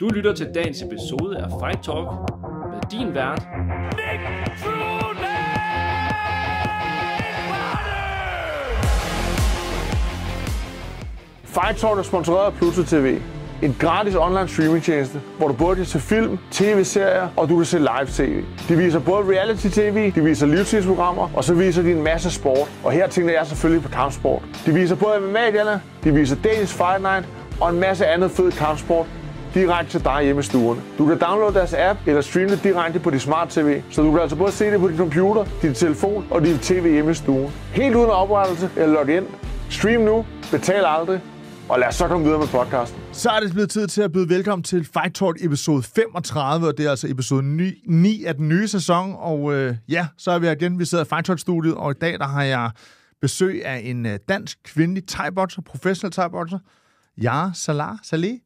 Du lytter til dagens episode af Fight Talk med din vært, Nick Trune! Fight Talk er sponsoreret af Pluto TV. En gratis online streamingtjeneste, hvor du både kan se film, tv-serier og du kan se live-tv. De viser både reality-tv, de viser livstidsprogrammer, og så viser de en masse sport. Og her tænker jeg selvfølgelig på kampsport. De viser både MMA-derne, de viser Danish Fight Night og en masse andet fed kampsport direkte til dig hjemme i stuerne. Du kan downloade deres app eller streame det direkte på din smart tv, så du kan altså både se det på din computer, din telefon og din tv hjemme i stuen. Helt uden oprettelse eller log ind. Stream nu, betal aldrig, og lad os så komme videre med podcasten. Så er det blevet tid til at byde velkommen til Fight Talk episode 35, og det er altså episode 9 af den nye sæson. Og så er vi igen. Vi sidder i Fight Talk-studiet, og i dag der har jeg besøg af en dansk kvindelig thai-boxer, professionel thai-boxer. Yara Saleh.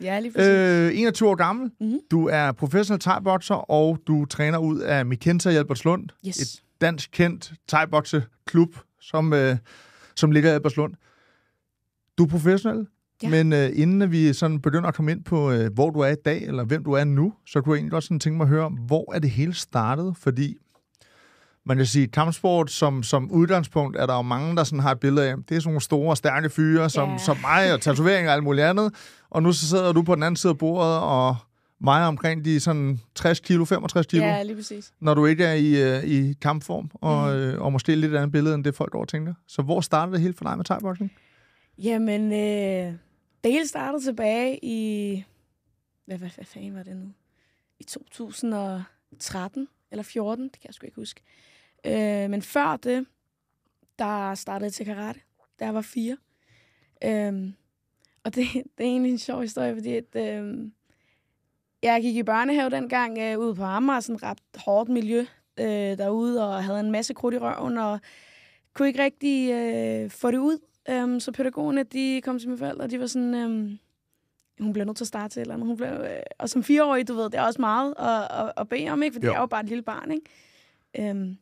Ja, lige præcis. 21 år gammel. Mm-hmm. Du er professionel thai-boxer, og du træner ud af Mikenta i Albertslund. Yes. Et dansk kendt thai-boxeklub, som ligger i Albertslund. Du er professionel, ja. Men inden vi sådan begynder at komme ind på, hvor du er i dag, eller hvem du er nu, så kunne jeg egentlig godt sådan tænke mig at høre, hvor er det hele startet? Fordi man kan sige, kampsport som udgangspunkt er der jo mange, der sådan har et billede af, det er sådan nogle store, stærke fyre, som mig, og tatoveringer og alt muligt andet. Og nu så sidder du på den anden side af bordet, og mig omkring de sådan 60 kilo, 65 kilo. Ja, lige præcis. Når du ikke er i kampform, og måske lidt andet billede, end det folk over tænker. Så hvor startede det hele for dig med thai-boxing? Jamen, det hele startede tilbage i... Hvad fanden var det nu? I 2013 eller 14, det kan jeg sgu ikke huske. Men før det, der startede jeg til karate, da jeg var 4. Og det er egentlig en sjov historie, fordi at, jeg gik i børnehave dengang ude på Amager, sådan et ret hårdt miljø derude, og havde en masse krudt i røven, og kunne ikke rigtig få det ud. Så pædagogerne, de kom til mine forældre, og de var sådan, hun bliver nødt til at starte til eller andet. Hun blev, og som 4-årig, du ved, det er også meget at bede om, ikke? For det er jo bare et lille barn, ikke?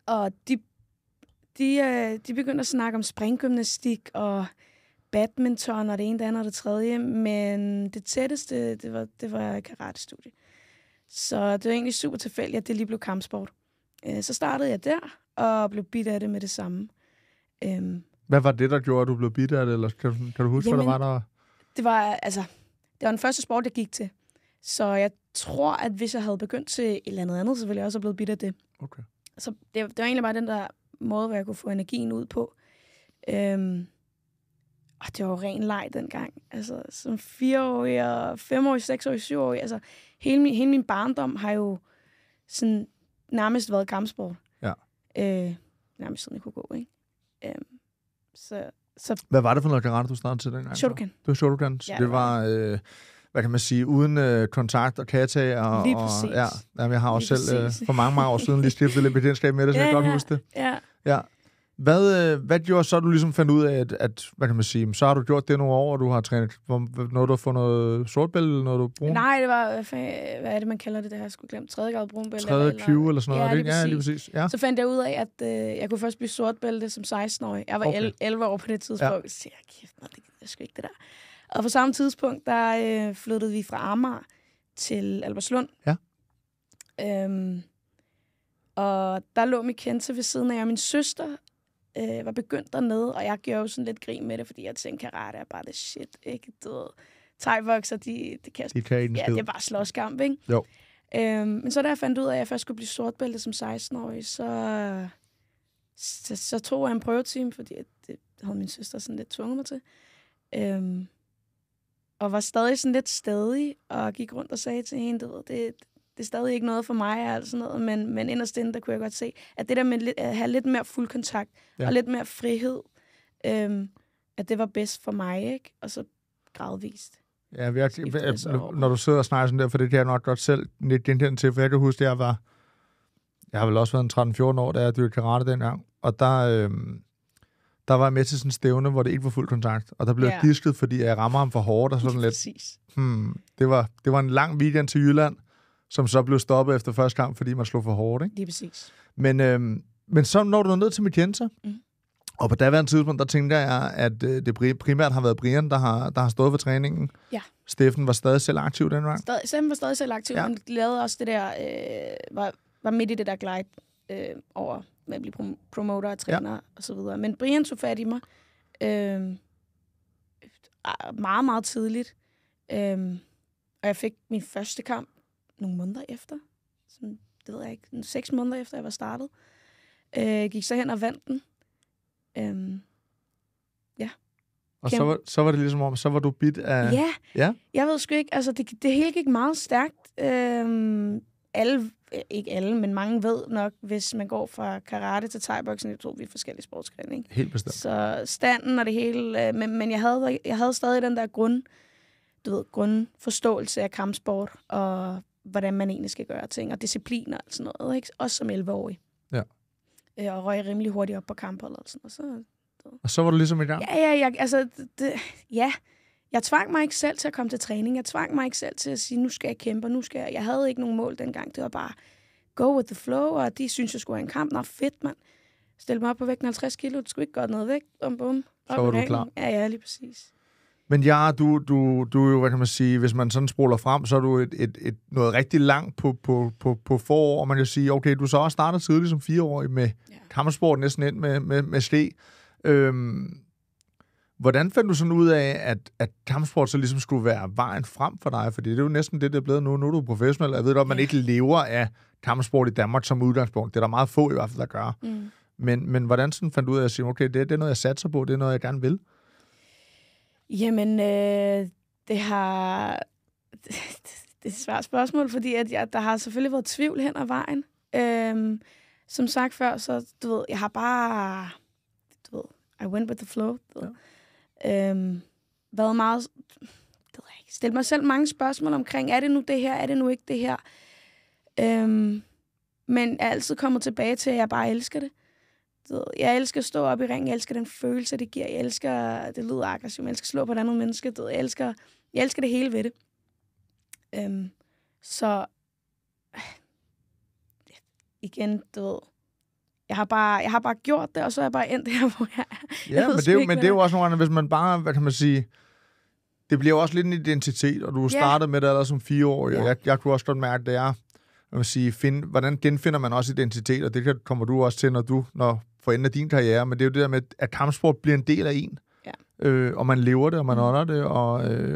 Og de begyndte at snakke om springgymnastik og badminton og det ene, det andet og det tredje, men det tætteste, det var karate-studie. Så det var egentlig super tilfældigt, at det lige blev kampsport. Så startede jeg der, og blev bidt af det med det samme. Hvad var det, der gjorde, at du blev bidt af det? Eller kan du huske, hvad der var der? Det var den første sport, jeg gik til. Så jeg tror, at hvis jeg havde begyndt til et eller andet, så ville jeg også have blevet bidt af det. Okay. Så det var egentlig bare den der måde, hvor jeg kunne få energien ud på. Og det var jo ren leg dengang. Altså, som 4-årig og 5-årig, 6-årig, 7-årig. Altså, hele min barndom har jo sådan nærmest været kampsport. Ja. Nærmest siden jeg kunne gå, ikke? Så hvad var det for noget karate, du startede til dengang? Shotokan. Det var Shotokan. Så det var, hvad kan man sige, uden kontakt og kata. Lige præcis. Jeg har også selv for mange år siden lige stiftet lidt bekendtskab med det, så jeg kan godt huske det. Ja. Hvad gjorde så, du ligesom fandt ud af, at hvad kan man sige, så har du gjort det nogle år, og du har trænet, når du har fået noget sortbælte, eller noget du bruger? Nej, det var, hvad er det, man kalder det, jeg skulle glemme, 3. grad brunbælte. 3. Q eller sådan noget? Ja, lige præcis. Ja. Så fandt jeg ud af, at jeg kunne først blive sortbælte som 16-årig. Jeg var 11 år på det tidspunkt. Så jeg kæft, det er sgu ikke det der. Og på samme tidspunkt, der flyttede vi fra Amager til Albertslund. Ja. Og der lå Mikenta ved siden af, og min søster var begyndt dernede, og jeg gjorde jo sådan lidt grin med det, fordi jeg tænkte, karate er bare det shit, ikke? Thai-boxer, det kan det er bare slåskamp, ikke? Jo. Men så da jeg fandt ud af, at jeg først skulle blive sortbælte som 16-årig, så tog jeg en prøvetime, fordi det havde min søster sådan lidt tvunget mig til. Og var stadig sådan lidt stædig, og gik rundt og sagde til hende, det er stadig ikke noget for mig, altså noget, men inderst inde, der kunne jeg godt se, at det der med at have lidt mere fuld kontakt, og lidt mere frihed, at det var bedst for mig, ikke? Og så gradvist. Ja, når du sidder og snakker sådan der, for det kan jeg nok godt selv genkende til, for jeg kan huske, jeg har vel også været 13-14 år, da jeg dyrkede karate dengang, og der var jeg med til sådan en stævne, hvor det ikke var fuld kontakt, og der blev jeg disket, fordi jeg rammer ham for hårdt, og sådan lidt. Det var en lang weekend til Jylland, som så blev stoppet efter første kamp, fordi man slog for hårdt, ikke? Lige præcis. Men så når du ned til Mikenta, Og på daværende tidspunkt, der tænkte jeg, at det primært har været Brian, der har stået for træningen. Ja. Steffen var stadig selv aktiv den gang. Steffen var stadig selv aktiv, men lavede også det der, var midt i det der glide over med at blive promoter og træner og så videre. Men Brian tog fat i mig meget, meget tidligt. Og jeg fik min første kamp nogle måneder efter. Sådan, det ved jeg ikke, 6 måneder efter jeg var startet. Gik så hen og vandt den. Og så var det ligesom om, så var du bit af... Ja. Jeg ved sgu ikke, altså det hele gik meget stærkt. Ikke alle, men mange ved nok, hvis man går fra karate til thai-boxing, det tror vi er forskellige sportsgrene, ikke? Helt bestemt. Så standen og det hele, men jeg havde stadig den der grundforståelse af kampsport, og hvordan man egentlig skal gøre ting, og disciplin og sådan noget, ikke? Også som 11-årig. Ja. Og røg rimelig hurtigt op på kampholdet og sådan noget. Og så var du ligesom i gang? Ja, jeg tvang mig ikke selv til at komme til træning. Jeg tvang mig ikke selv til at sige, nu skal jeg kæmpe, nu skal jeg... Jeg havde ikke nogen mål dengang. Det var bare go with the flow, og de synes, jeg skulle have en kamp. Nå, fedt, mand. Stil mig op på vægten 50 kilo. Du skulle ikke godt noget vægt. Bum. Så var du klar. Ja, lige præcis. Men ja, du er jo, hvad kan man sige, hvis man sådan spoler frem, så er du noget rigtig langt på forår, og man kan sige, okay, du så også startet tidligt som 4-årig med kampsport næsten ind med ske. Hvordan fandt du sådan ud af, at kampsport så ligesom skulle være vejen frem for dig? Fordi det er jo næsten det er blevet nu. Nu er du professionel. Jeg ved godt, man ikke lever af kampsport i Danmark som udgangspunkt. Det er der meget få i hvert fald, der gør. Men hvordan sådan fandt du ud af at sige, okay, det er noget, jeg satser på, det er noget, jeg gerne vil? Jamen, det er et svært spørgsmål, fordi der har selvfølgelig været tvivl hen ad vejen. Som sagt før, så du ved, jeg har bare... I went with the flow. Været meget... Stillet mig selv mange spørgsmål omkring, er det nu det her, er det nu ikke det her? Men jeg er altid kommet tilbage til, at jeg bare elsker det. Jeg elsker at stå op i ringen, jeg elsker den følelse, det giver. Jeg elsker, det lyder aggressivt, jeg elsker at slå på et andet menneske. Jeg elsker det hele ved det. Så... Igen, du ved... Jeg har bare gjort det, og så er jeg bare endt her, hvor jeg er. Ja, men det er jo også nogle gange, hvis man bare, hvad kan man sige, det bliver jo også lidt en identitet, og du startede med det allerede som 4-årig, og jeg kunne også godt mærke, at det er, hvad man sige, hvordan genfinder man også identitet, og det kommer du også til, når for enden af din karriere, men det er jo det der med, at kampsport bliver en del af en, og man lever det, og man ånder det,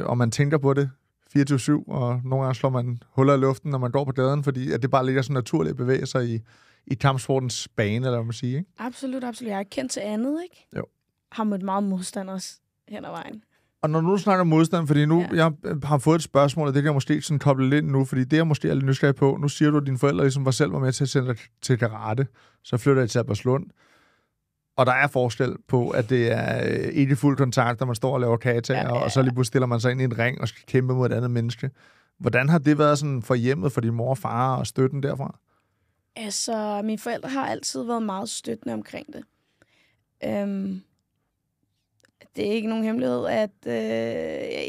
og man tænker på det 24/7, og nogle gange slår man huller i luften, når man går på gaden, fordi at det bare ligger så naturligt at bevæge sig i kampsportens bane, eller hvad man siger, ikke? Absolut. Jeg er kendt til andet, ikke? Jo. Har mødt meget modstand også hen ad vejen. Og når du snakker modstand, fordi nu jeg har fået et spørgsmål, og det kan jeg måske sådan koble lidt nu, fordi det er måske lidt nysgerrig på. Nu siger du, at dine forældre ligesom selv var med til at sende dig til karate, så flytter jeg til Albertslund. Og der er forskel på, at det er ikke i fuld kontakt, når man står og laver kata, og så lige pludselig stiller man sig ind i en ring og skal kæmpe mod et andet menneske. Hvordan har det været sådan for hjemmet for din mor og far og støtten derfra? Altså, mine forældre har altid været meget støttende omkring det. Det er ikke nogen hemmelighed, at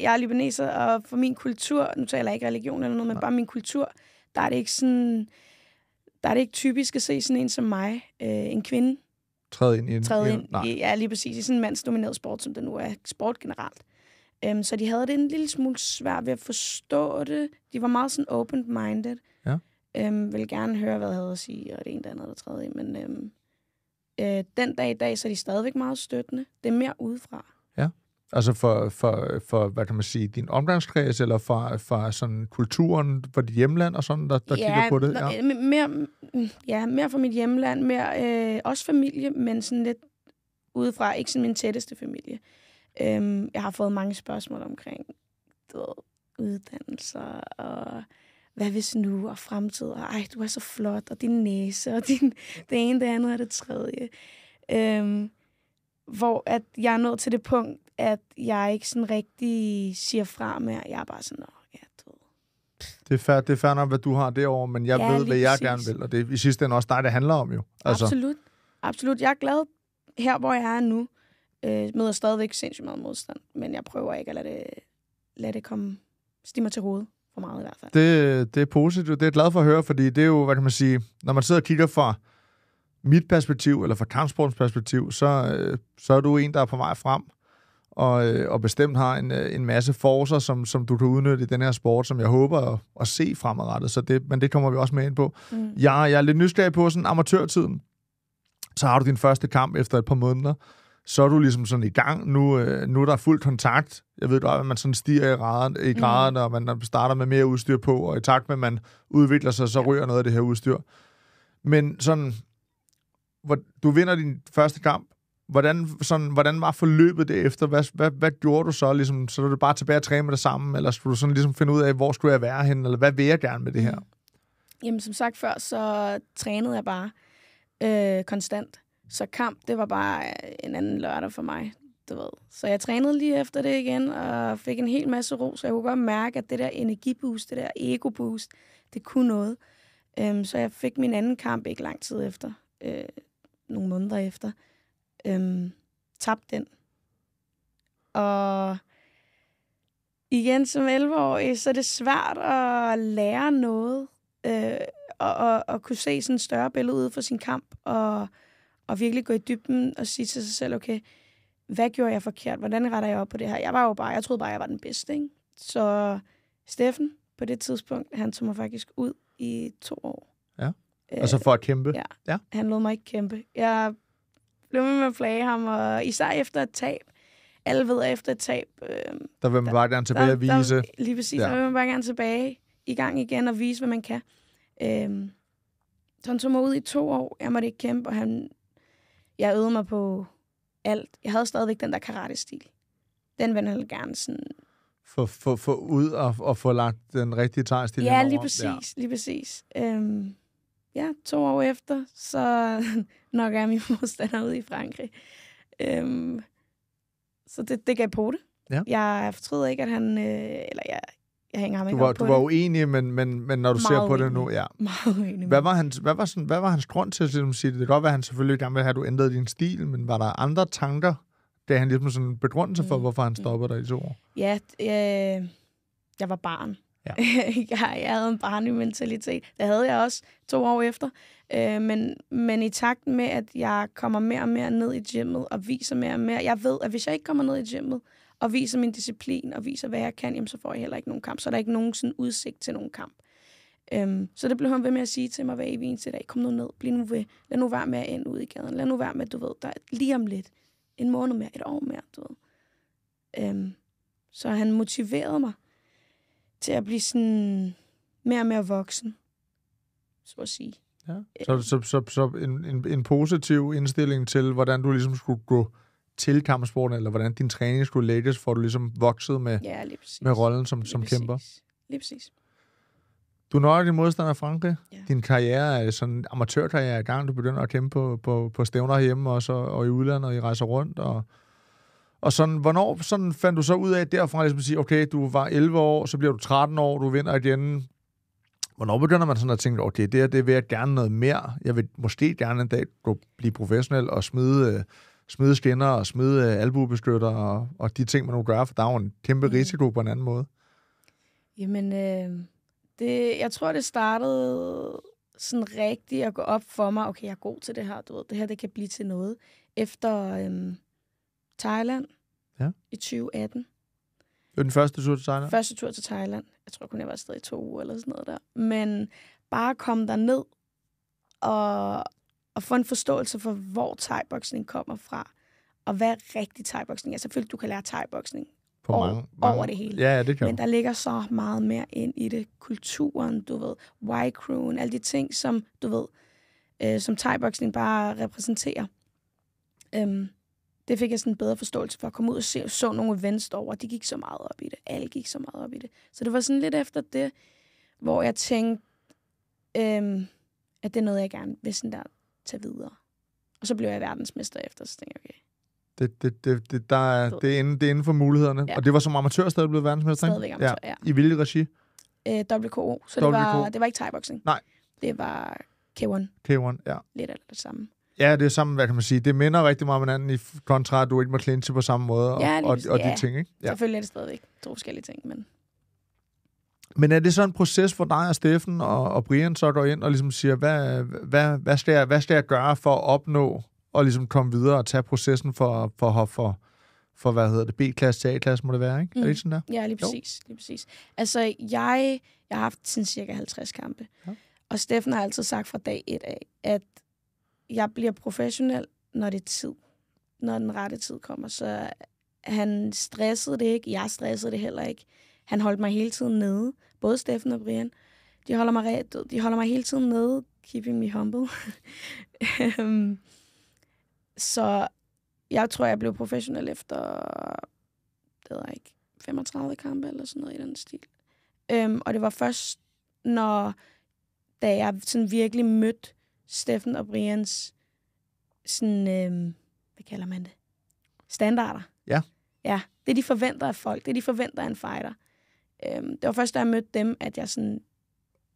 jeg er libaneser, og for min kultur, nu taler jeg ikke religion eller noget, men bare min kultur, der er det ikke sådan, der er det ikke typisk at se sådan en som mig, en kvinde, træde ind ja, lige præcis, i sådan en mandsdomineret sport, som det nu er, sport generelt. Så de havde det en lille smule svært ved at forstå det. De var meget sådan open-minded. Ja. Ville gerne høre, hvad jeg havde at sige, og det ene, det andet, det tredje. Men den dag i dag, så er de stadigvæk meget støttende. Det er mere udefra. Ja, altså for hvad kan man sige, din omgangskreds, eller for sådan kulturen, for dit hjemland og sådan, der kigger på det? Mere for mit hjemland, mere også familie, men sådan lidt udefra, ikke sådan min tætteste familie. Jeg har fået mange spørgsmål omkring uddannelser og hvad hvis nu, og fremtid, og ej, du er så flot, og din næse, og det ene, det andet og det tredje. Hvor at jeg er nået til det punkt, at jeg ikke sådan rigtig siger fra med, jeg er bare sådan, Det er fair nok, hvad du har derovre, men jeg ved, hvad jeg gerne vil, og det er i sidste ende også dig, det handler om jo. Altså. Absolut. Jeg er glad her, hvor jeg er nu. Møder stadigvæk sindssygt meget modstand, men jeg prøver ikke at lade det komme stige til hovedet. For meget i hvert fald. Det er positivt. Det er jeg glad for at høre, fordi det er jo, hvad kan man sige, når man sidder og kigger fra mit perspektiv, eller fra kampsportens perspektiv, så er du en, der er på vej frem, og bestemt har en masse forcer, som du kan udnytte i den her sport, som jeg håber at se fremadrettet. Men det kommer vi også med ind på. Jeg er lidt nysgerrig på sådan amatørtiden. Så har du din første kamp efter et par måneder. Så er du ligesom sådan i gang. Nu er der fuld kontakt. Jeg ved godt, at man sådan stiger i graderne, og man starter med mere udstyr på, og i takt med, at man udvikler sig, så ryger noget af det her udstyr. Men sådan, du vinder din første kamp. Hvordan var forløbet det efter? Hvad gjorde du så? Ligesom, så er du bare tilbage at træne med det samme, eller skulle du sådan ligesom finde ud af, hvor skulle jeg være henne, eller hvad vil jeg gerne med det her? Jamen, som sagt før, så trænede jeg bare konstant. Så kamp, det var bare en anden lørdag for mig, du ved. Så jeg trænede lige efter det igen, og fik en hel masse ro, så jeg kunne godt mærke, at det der energiboost, det der ego-boost, det kunne noget. Så jeg fik min anden kamp ikke lang tid efter, nogle måneder efter. Tabte den. Og igen som 11-årig, så er det svært at lære noget, og kunne se sådan et større billede ud for sin kamp, og virkelig gå i dybden og sige til sig selv, okay, hvad gjorde jeg forkert? Hvordan retter jeg op på det her? Jeg troede bare, jeg var den bedste, ikke? Så Steffen, på det tidspunkt, han tog mig faktisk ud i 2 år. Ja, altså for at kæmpe? Ja, han lod mig ikke kæmpe. Jeg blev med at flage ham, og især efter et tab. Alle ved, at efter et tab... der vil man bare gerne tilbage og vise... Lige præcis, der vil man bare gerne tilbage i gang igen og vise, hvad man kan. Så han tog mig ud i 2 år. Jeg måtte ikke kæmpe, og jeg øvede mig på alt. Jeg havde stadigvæk den der karate-stil. Den ville han gerne sådan... Få ud og få lagt den rigtige tegnsstil. Ja, lige præcis. Ja, 2 år efter, så nok er min modstander ude i Frankrig. Så det gav på det. Ja. Jeg fortryder ikke, at han... Jeg hænger ham ikke op på det. Du var uenig, men når du ser på det nu... Ja. Meget uenig. Hvad var hans grund til at sige det? Det kan godt være, at han selvfølgelig gerne vil have, at du ændrede din stil, men var der andre tanker, da han ligesom sådan en begrundelse for, hvorfor han stoppede dig i 2 år? Ja, jeg var barn. Ja. jeg havde en barnlig mentalitet. Det havde jeg også 2 år efter. Men i takt med, at jeg kommer mere og mere ned i gymmet og viser mere og mere... Jeg ved, at hvis jeg ikke kommer ned i gymmet og viser min disciplin og viser, hvad jeg kan, jamen, så får jeg heller ikke nogen kamp. Så er der ikke nogen sådan udsigt til nogen kamp. Så det blev han ved med at sige til mig hver evig eneste dag. Kom nu ned, bliv nu ved. Lad nu være med at ende ud i gaden. Lad nu være med, du ved, der lige om lidt. En måned mere, et år mere, du ved. Så han motiverede mig til at blive sådan mere og mere voksen, så at sige. Ja. Så en positiv indstilling til, hvordan du ligesom skulle gå til kampsporten, eller hvordan din træning skulle lægges, for at du ligesom voksede med rollen som kæmper. Lige præcis. Du når din modstander i Frankrig. Ja. Din karriere er sådan en amatørkarriere i gang. Du begynder at kæmpe på stævner hjemme og i udlandet, og I rejser rundt. Og sådan, hvornår sådan fandt du så ud af derfra, ligesom at sige, okay, du var 11 år, så bliver du 13 år, du vinder igen. Hvornår begynder man sådan at tænke, okay, det vil jeg gerne noget mere. Jeg vil måske gerne en dag blive professionel og smide skinner og smide albuebeskytter og de ting, man nu gør, for der er jo en kæmpe risiko på en anden måde. Jamen, jeg tror, det startede sådan rigtigt at gå op for mig. Okay, jeg er god til det her, du ved. Det her, det kan blive til noget. Efter Thailand i 2018. Det var den første tur til Thailand? Første tur til Thailand. Jeg tror kun, jeg var afsted i 2 uger eller sådan noget der. Men bare komme derned og få en forståelse for, hvor thai-boksning kommer fra. Og hvad er rigtig thai-boksning er. Selvfølgelig, du kan lære thai-boksning over det hele. Ja, det kan. Men der ligger så meget mere ind i det. Kulturen, du ved, Y-crewen, alle de ting, som du ved, som thai-boksning bare repræsenterer. Det fik jeg sådan en bedre forståelse for at komme ud og så nogle events derovre. De gik så meget op i det. Alle gik så meget op i det. Så det var sådan lidt efter det, hvor jeg tænkte, at det er noget, jeg gerne vil sådan der tage videre. Og så blev jeg verdensmester efter, så tænkte jeg, okay. Det er inden for mulighederne. Ja. Og det var som amatør stadig blevet verdensmester? Stadigvæk amatør, ja. I hvilket regi? WKO. Så det var ikke thai-boksning. Nej. Det var K1. K1, ja. Lidt af det samme. Ja, det er samme, hvad kan man sige. Det minder rigtig meget om hinanden i kontra, at du ikke må clinche på samme måde, og de ting, ikke? Ja. Selvfølgelig er det stadigvæk 2 forskellige ting, men... Men er det så en proces for dig og Steffen og Brian så går ind og ligesom siger, hvad skal jeg gøre for at opnå og ligesom komme videre og tage processen for hvad hedder det, B-klasse til A-klasse må det være, ikke? Er det sådan der? Ja, lige præcis. Altså, jeg har haft sådan cirka 50 kampe. Ja. Og Steffen har altid sagt fra dag 1 af, at jeg bliver professionel, når det er tid. Når den rette tid kommer. Så han stressede det ikke. Jeg stressede det heller ikke. Han holdt mig hele tiden nede. Både Steffen og Brian. De holder mig hele tiden nede. Keeping me humble. Så jeg tror, jeg blev professionel efter, det ved jeg ikke, 35 kampe eller sådan noget i den stil. Og det var først, da jeg sådan virkelig mødte Steffen og Brians sådan, hvad kalder man det? Standarder. Ja. Ja, det de forventer af folk. Det de forventer af en fighter. Det var først, da jeg mødte dem, at jeg sådan...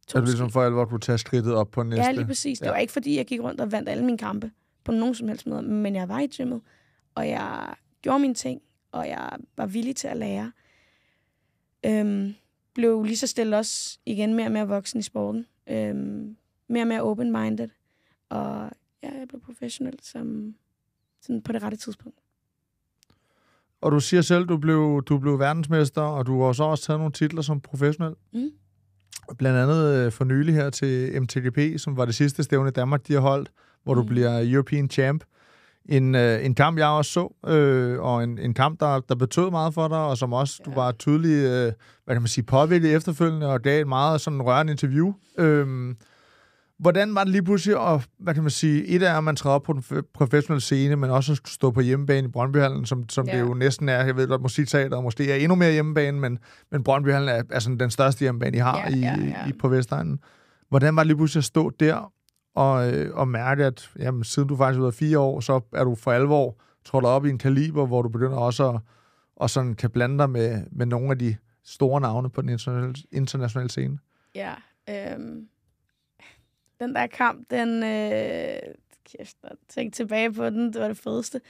Så det ligesom for alvor kunne tage skridtet op på næste... Ja, lige præcis. Det var ikke, fordi jeg gik rundt og vandt alle mine kampe på nogen som helst måde, men jeg var i gymmet, og jeg gjorde mine ting, og jeg var villig til at lære. Blev lige så stille også igen mere og mere voksen i sporten. Mere og mere open-minded. Og ja, jeg blev professionel sådan på det rette tidspunkt. Og du siger selv, du blev verdensmester, og du har så også taget nogle titler som professionel. Blandt andet for nylig her til MTGP, som var det sidste stævne i Danmark, de har holdt, hvor du bliver European Champ. En kamp, jeg også så, og en kamp, der betød meget for dig, og som også du var tydelig, hvad kan man sige, påvirket efterfølgende, og gav et meget sådan rørende interview. Hvordan var det lige pludselig, og hvad kan man sige, et er, at man træder op på den professionelle scene, men også at stå på hjemmebane i Brøndbyhallen, som det jo næsten er, jeg ved godt, Musikteater måske er endnu mere hjemmebane, men Brøndbyhallen er sådan den største hjemmebane, I har på Vestegnen. Hvordan var det lige pludselig at stå der, og mærke, at jamen, siden du faktisk har været 4 år, så er du for alvor trådt op i en kaliber, hvor du begynder også at sådan kan blande dig med nogle af de store navne på den internationale scene? Ja, den der kamp, kæft, jeg tænkte tilbage på den, det var det fedeste.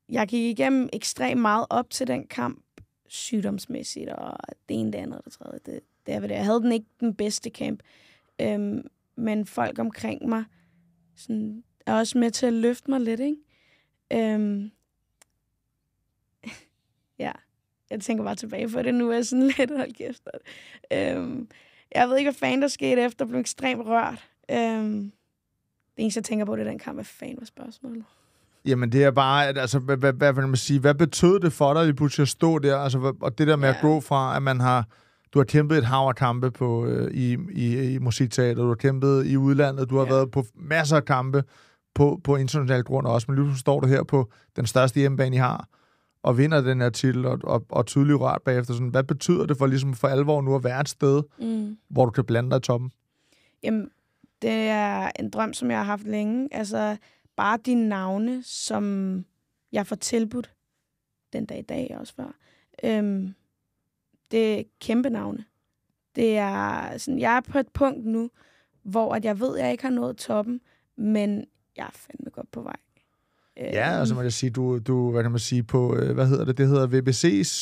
Jeg gik igennem ekstremt meget op til den kamp, sygdomsmæssigt, og det ene, det andet, det tredje. Jeg havde den ikke den bedste camp, men folk omkring mig sådan, er også med til at løfte mig lidt, ikke? Ja, jeg tænker bare tilbage på det nu, er sådan lidt, hold kæft. Jeg ved ikke, hvad fanden der skete efter, jeg blev ekstremt rørt. Det eneste, jeg tænker på, det er den kamp, hvad fanden var spørgsmålet? Jamen, det er bare, altså, hvad vil man sige, hvad betød det for dig, lige pludselig at stå der, altså, og det der med at gå fra, at du har kæmpet et hav af kampe i Musikteater, du har kæmpet i udlandet, du har været på masser af kampe på international grund også, men lige står du her på den største hjemmebane, I har, og vinder den her titel, og tydeligt rørt bagefter. Sådan, hvad betyder det for, ligesom for alvor nu at være et sted, hvor du kan blande dig i toppen? Jamen, det er en drøm, som jeg har haft længe. Altså, bare de navne, som jeg får tilbudt den dag i dag, også før. Det er kæmpe navne. Det er sådan, jeg er på et punkt nu, hvor at jeg ved, at jeg ikke har nået toppen, men jeg er fandme godt på vej. Ja, altså man kan sige, du hvad kan man sige, på, hvad hedder det? Det hedder VBC's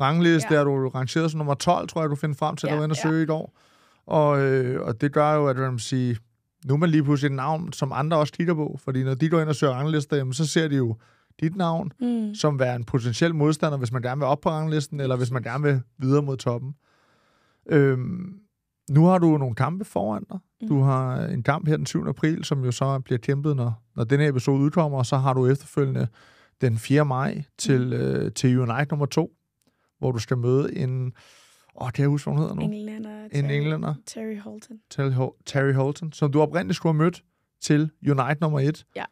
rangliste, der du rangeret som nummer 12, tror jeg, du finder frem til, at du ender søge i et år. Og det gør jo, at man kan sige, nu er man lige pludselig et navn, som andre også kigger på, fordi når de går ind og søger ranglister, jamen, så ser de jo dit navn, som være en potentiel modstander, hvis man gerne vil op på ranglisten, eller hvis man gerne vil videre mod toppen. Nu har du nogle kampe foran dig. Du har en kamp her den 7. april, som jo så bliver kæmpet, når den her episode udkommer, og så har du efterfølgende den 4. maj til Unite nummer 2, hvor du skal møde en... kan jeg huske, hvad hun hedder nu? Englænder. Terry Holton, som du oprindeligt skulle have mødt til Unite nummer 1. Ja.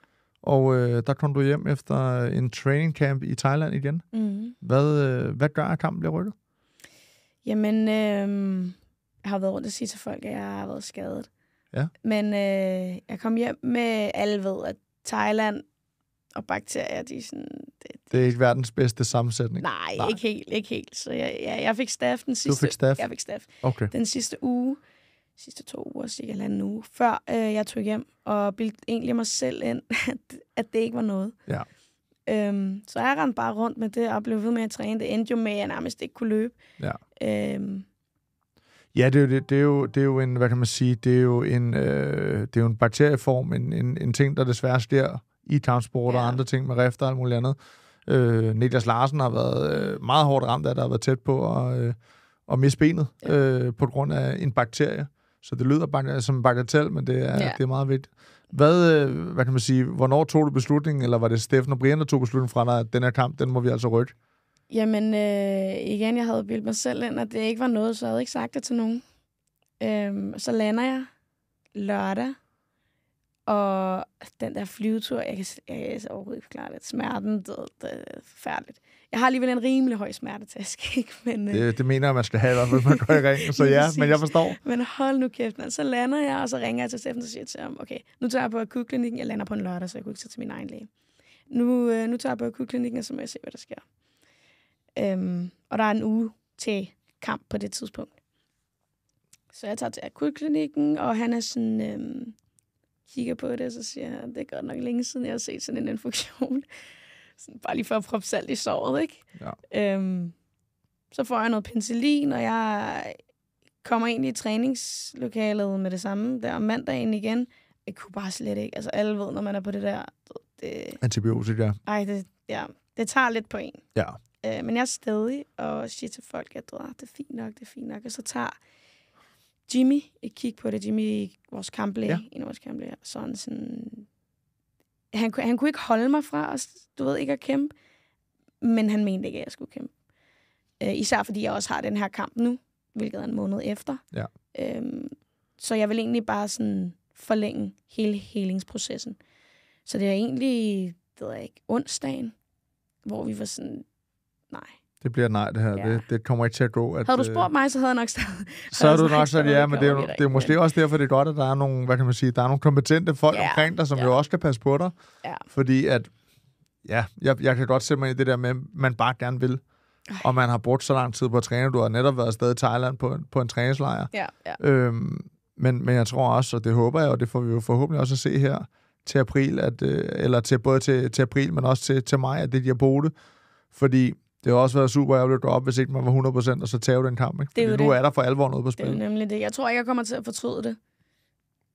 Og der kom du hjem efter en training camp i Thailand igen. Hvad gør, at kampen bliver rykket? Jamen, jeg har været rundt og sige til folk, at jeg har været skadet. Ja. Men jeg kom hjem med, alle ved, at Thailand og bakterier, de er sådan... Det er ikke verdens bedste sammensætning. Nej. Ikke helt. Så jeg fik staf den sidste... Du fik staf? Jeg fik staf. Okay. Den sidste 2 uger, cirka 1,5 uge, før jeg tog hjem og bildte egentlig mig selv ind, at det ikke var noget. Ja. Så jeg rendte bare rundt med det og blev ved med at træne. Det endte jo med, at jeg nærmest ikke kunne løbe. Ja. Ja, det er jo en, hvad kan man sige, det er jo en bakterieform, en ting, der desværre sker i kampsport og andre ting med rifter og alt muligt andet. Niklas Larsen har været meget hårdt ramt af, der har været tæt på at miste benet på grund af en bakterie. Så det lyder som en bagatel, men det er meget vigtigt. Hvad kan man sige, hvornår tog du beslutningen, eller var det Steffen og Brian, der tog beslutningen fra dig, at den her kamp, den må vi altså rykke? Jamen, igen, jeg havde bildt mig selv ind, at det ikke var noget, så jeg havde ikke sagt det til nogen. Så lander jeg lørdag, og den der flyvetur, jeg kan overhovedet ikke forklare det. Smerten, det er forfærdeligt. Jeg har alligevel en rimelig høj smertetæsk, ikke? Men, det mener jeg, man skal have, i hvert fald, man går i ringen. Så ja, men jeg forstår. Men hold nu kæft, man. Så lander jeg, og så ringer jeg til Steffen og siger til ham, okay, nu tager jeg på akutklinikken. Jeg lander på en lørdag, så jeg kunne ikke tage til min egen læge. Nu tager jeg på akutklinikken, og så må jeg se, hvad der sker. Og der er en uge til kamp på det tidspunkt. Så jeg tager til akutklinikken, og han er sådan, kigger på det, og så siger han, det er godt nok længe siden, jeg har set sådan en infektion. Sådan, bare lige for at proppe salt i såret, ikke? Ja. Så får jeg noget penicillin, og jeg kommer ind i træningslokalet med det samme, der om mandagen igen. Jeg kunne bare slet ikke, altså alle ved, når man er på det der... Antibiotika. Det tager lidt på en. Ja. Men jeg er stadig og siger til folk, at det er fint nok, Og så tager Jimmy et kig på det. Jimmy, vores kamplæge, en af vores kamplæger, sådan... Han kunne ikke holde mig fra os, ikke at kæmpe, men han mente ikke, at jeg skulle kæmpe. Især fordi jeg også har den her kamp nu, hvilket er en måned efter. Ja. Så jeg vil egentlig bare sådan forlænge hele helingsprocessen. Så det er egentlig, det ved jeg ikke, onsdagen, hvor vi var sådan, nej. Det bliver nej, det her. Ja. Det kommer ikke til at gå. Havde du spurgt mig, så havde jeg nok stadig... Så er du nok sagt, ja, men det er måske også derfor, det er godt, at der er nogle, hvad kan man sige, der er nogle kompetente folk omkring dig, som jo også kan passe på dig. Ja. Fordi at, jeg kan godt se mig i det der med, at man bare gerne vil. Og man har brugt så lang tid på at træne. Du har netop været afsted i Thailand på en træningslejr. Ja. Men jeg tror også, og det håber jeg, og det får vi jo forhåbentlig også at se her til april, både til april, men også til maj, at det giver Bode. Fordi det har også været super ærgerligt at gå op, hvis ikke man var 100%, og så tage den kamp. Ikke? Fordi nu er der for alvor noget på spil. Det er nemlig det. Jeg tror ikke, jeg kommer til at fortryde det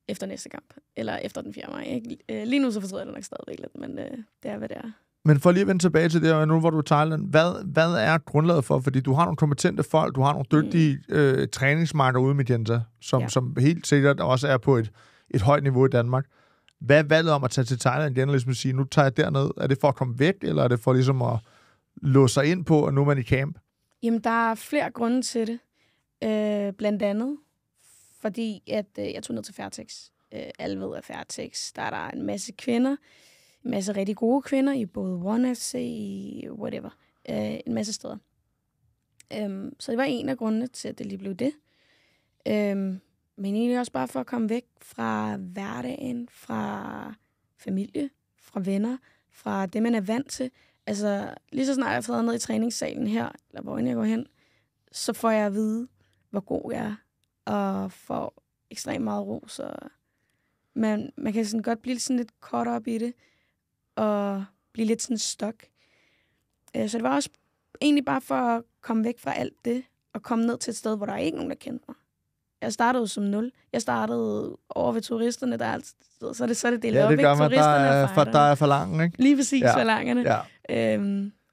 efter næste kamp. Eller efter den 4. maj. Ikke? Lige nu så fortryder jeg det nok stadigvæk lidt, men det er, hvad det er. Men for lige at vende tilbage til det, nu hvor du er i Thailand, hvad er grundlaget for? Fordi du har nogle kompetente folk, du har nogle dygtige træningsmarker ude med Jenta, som helt sikkert også er på et højt niveau i Danmark. Hvad er valget om at tage til Thailand igen, ligesom at sige, nu tager jeg derned? Er det for at komme væk, eller er det for ligesom at låse sig ind på, og nu er man i camp? Jamen, der er flere grunde til det. Blandt andet, fordi at, jeg tog ned til Fairtex. Alle ved, at Fairtex, der er der en masse kvinder, en masse rigtig gode kvinder i både ONE FC, whatever, en masse steder. Så det var en af grundene til, at det lige blev det. Men egentlig også bare for at komme væk fra hverdagen, fra familie, fra venner, fra det, man er vant til. Altså, lige så snart jeg træder ned i træningssalen her, eller hvor jeg går hen, så får jeg at vide, hvor god jeg er, og får ekstremt meget ros. Man kan sådan godt blive sådan lidt caught op i det, og blive lidt sådan stok. Så det var også egentlig bare for at komme væk fra alt det, og komme ned til et sted, hvor der er ikke nogen, der kendte mig. Jeg startede som 0. Jeg startede over ved turisterne, der er altid, så er det delt op, ikke? Der er forlangen, ikke? Lige præcis, forlangerne. Ja.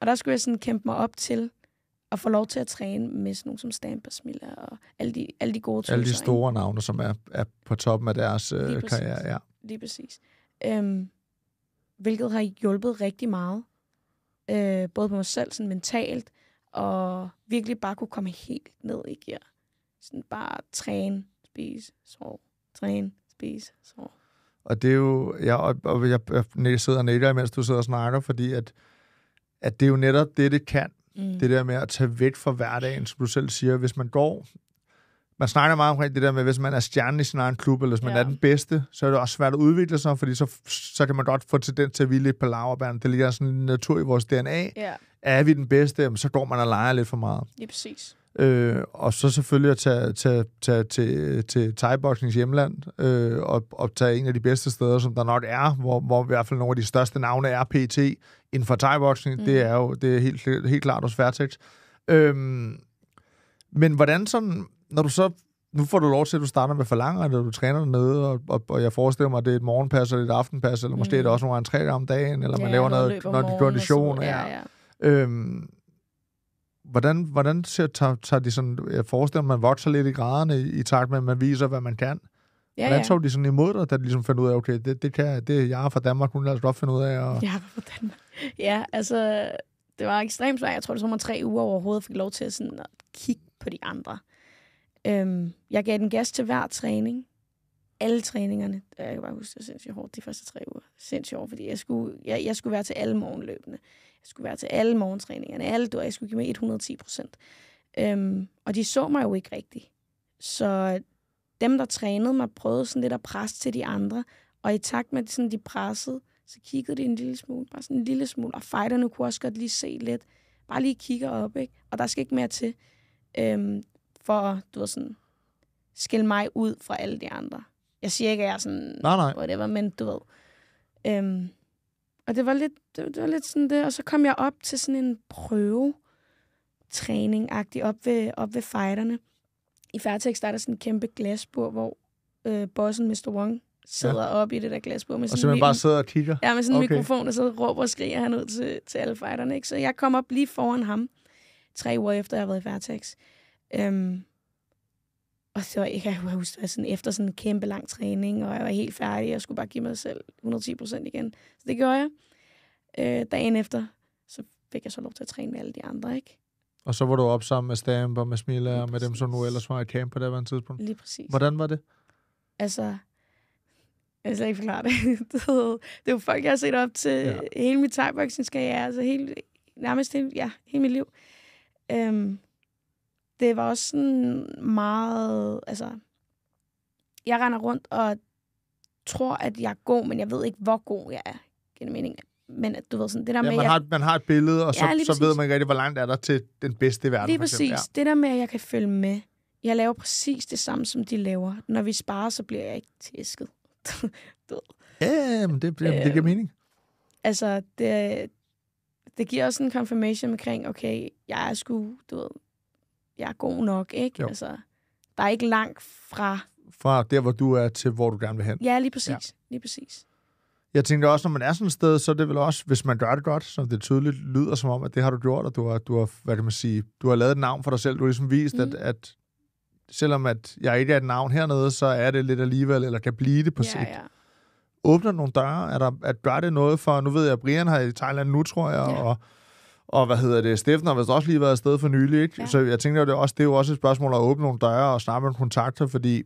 Og der skulle jeg sådan kæmpe mig op til at få lov til at træne med sådan nogle som Stampas Miller og alle de gode tuser. Alle de store navne, som er på toppen af deres karriere. Ja. Lige præcis. Hvilket har hjulpet rigtig meget. Både på mig selv, sådan mentalt, og virkelig bare kunne komme helt ned i gear. Sådan bare træne, spise, sove. Træne, spise, sove. Og det er jo... Jeg sidder og nikker, mens du sidder og snakker, fordi at det er jo netop det kan. Det der med at tage væk fra hverdagen, som du selv siger. Hvis man går... Man snakker meget omkring det der med, hvis man er stjernen i sin egen klub, eller hvis man er den bedste, så er det også svært at udvikle sig, fordi så kan man godt få tendens til at hvile lidt på laurbærrene. Det ligger sådan en natur i vores DNA. Ja. Er vi den bedste, så går man og leger lidt for meget. Det er præcis. Og så selvfølgelig at tage til thai-boksnings hjemland og tage en af de bedste steder, som der nok er, hvor i hvert fald nogle af de største navne er PT inden for thai-boksning. Det er helt klart hos Fairtex. Men hvordan sådan, når du så... Nu får du lov til, at du starter med falanger, eller du træner dernede, og jeg forestiller mig, at det er et morgenpas eller et aftenpas, eller måske er det også nogle gange 3 gange om dagen, eller man laver noget kondition. Hvordan tager de sådan... Jeg forestiller mig, at man vokser lidt i graderne i takt med, at man viser, hvad man kan. Hvordan tog de sådan imod dig, da de ligesom fandt ud af, okay, det jeg er fra Danmark, kunne lade os godt finde ud af? Og... Jeg er fra Danmark. Ja, altså, det var ekstremt svært. Jeg tror, det var 3 uger overhovedet, fik lov til sådan at kigge på de andre. Jeg gav den gas til hver træning. Alle træningerne. Jeg kan bare huske, det var sindssygt hårdt de første 3 uger. Sindssygt hårdt, fordi jeg skulle være til alle morgenløbene. Jeg skulle være til alle morgentræningerne. Jeg skulle give mig 110%. Og de så mig jo ikke rigtigt. Så dem, der trænede mig, prøvede sådan lidt at presse til de andre. Og i takt med, at sådan, de pressede, så kiggede de en lille smule. Bare sådan en lille smule. Og fighterne kunne også godt lige se lidt. Bare lige kigger op, ikke? Og der skal ikke mere til. For, du ved, sådan, skille mig ud fra alle de andre. Jeg siger ikke, at jeg er sådan, whatever, men du ved. Og det var lidt sådan det, og så kom jeg op til sådan en prøvetræning-agtig op ved fighterne. I Fairtex, der er der sådan en kæmpe glasbord, hvor bossen Mr. Wong sidder op i det der glasbord. Med og så man bare sidder og kigger? Ja, med sådan en mikrofon, og så råber og skriger han ud til alle fighterne, ikke? Så jeg kom op lige foran ham, 3 uger efter, jeg havde været i Fairtex. Og så jeg kan huske, at efter sådan en kæmpe lang træning, og jeg var helt færdig, jeg skulle bare give mig selv 110% igen. Så det gjorde jeg. Dagen efter, så fik jeg så lov til at træne med alle de andre, ikke? Og så var du op sammen med Stamp og med Smilla og med dem, som nu ellers var i camp på det var en tidspunkt? Lige præcis. Hvordan var det? Altså, jeg vil slet ikke forklare det. Det er jo folk, jeg har set op til hele mit thai-boksningskarriere, altså nærmest hele mit liv. Det var også sådan meget, altså, jeg render rundt og tror, at jeg er god, men jeg ved ikke, hvor god jeg er. Giver det mening? Men du ved sådan, det der med... Man har et billede, og så ved man ikke rigtig, hvor langt er der til den bedste i verden. Lige præcis. Ja. Det der med, at jeg kan følge med. Jeg laver præcis det samme, som de laver. Når vi sparer, så bliver jeg ikke tæsket. Ja, men det giver mening. Altså, det giver også en confirmation omkring, okay, jeg er sgu, du ved, jeg er god nok, ikke? Jo. Altså, der er ikke langt fra der, hvor du er, til hvor du gerne vil hen. Ja, lige præcis. Ja. Lige præcis. Jeg tænker også, når man er sådan et sted, så er det vel også, hvis man gør det godt, så det tydeligt lyder som om, at det har du gjort, og du har hvad kan man sige, du har lavet et navn for dig selv. Du har ligesom vist, at selvom at jeg ikke er et navn hernede, så er det lidt alligevel, eller kan blive det på sigt. Ja. Åbner nogle døre? Gør det noget for, nu ved jeg, at Brian har i Thailand nu, tror jeg, og Steffen har vist også lige været afsted for nylig, ikke? Ja. Så jeg tænker, det er jo også et spørgsmål at åbne nogle døre og snakke med kontakter, fordi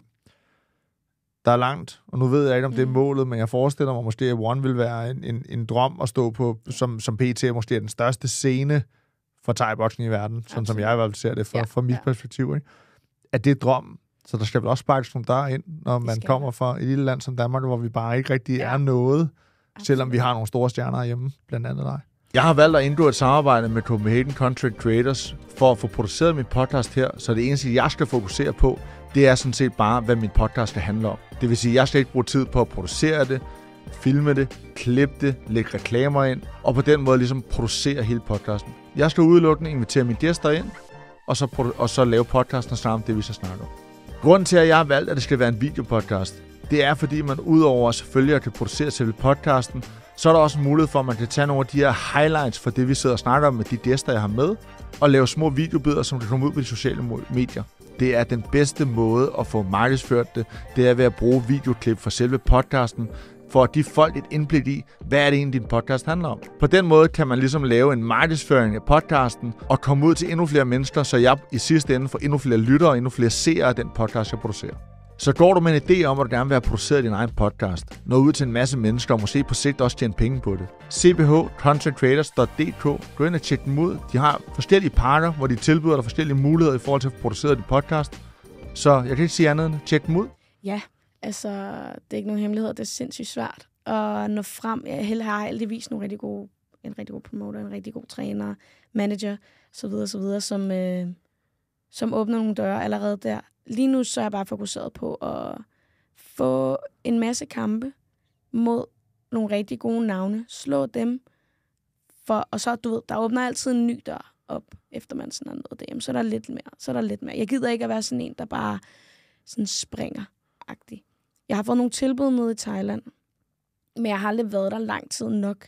der er langt, og nu ved jeg ikke, om det er målet, men jeg forestiller mig måske, at One vil være en drøm at stå på, som PT måske er den største scene for thai-boksning i verden, sådan som jeg i hvert fald ser det fra mit perspektiv, ikke? At det er drøm, så der skal vel også sparkes nogle døre ind, når man kommer fra et lille land som Danmark, hvor vi bare ikke rigtig er noget, selvom vi har nogle store stjerner hjemme, blandt andet dig. Jeg har valgt at indgå et samarbejde med Copenhagen Content Creators for at få produceret min podcast her, så det eneste, jeg skal fokusere på, det er sådan set bare, hvad min podcast skal handle om. Det vil sige, at jeg skal ikke bruge tid på at producere det, filme det, klippe det, lægge reklamer ind, og på den måde ligesom producere hele podcasten. Jeg skal udelukkende invitere mine gæster ind, og så lave podcasten sammen det, vi så snakker om. Grunden til, at jeg har valgt, at det skal være en videopodcast, det er, fordi man udover selvfølgelig at kan producere selve podcasten, så er der også en mulighed for, at man kan tage nogle af de her highlights for det, vi sidder og snakker om med de gæster, jeg har med, og lave små videobidder, som kan komme ud på de sociale medier. Det er den bedste måde at få markedsført det. Det er ved at bruge videoklip fra selve podcasten, for at give folk et indblik i, hvad er det egentlig, din podcast handler om. På den måde kan man ligesom lave en markedsføring af podcasten, og komme ud til endnu flere mennesker, så jeg i sidste ende får endnu flere lyttere og endnu flere seere af den podcast, jeg producerer. Så går du med en idé om, at du gerne vil have produceret din egen podcast, nå ud til en masse mennesker, og måske på sigt også tjene penge på det. cbhcontentcreators.dk. Gå ind og tjek dem ud. De har forskellige pakker, hvor de tilbyder dig forskellige muligheder i forhold til at producere din podcast. Så jeg kan ikke sige andet end tjek dem ud. Ja, altså det er ikke nogen hemmelighed, det er sindssygt svært at nå frem. Jeg har heldigvis en rigtig god promoter, en rigtig god træner, manager, så videre, som åbner nogle døre allerede der. Lige nu så er jeg bare fokuseret på at få en masse kampe mod nogle rigtig gode navne. Slå dem. Og så, du ved, der åbner altid en ny dør op, efter man sådan har nået det. Jamen, så er der lidt mere. Jeg gider ikke at være sådan en, der bare sådan springer-agtig. Jeg har fået nogle tilbud nede i Thailand, men jeg har aldrig været der lang tid nok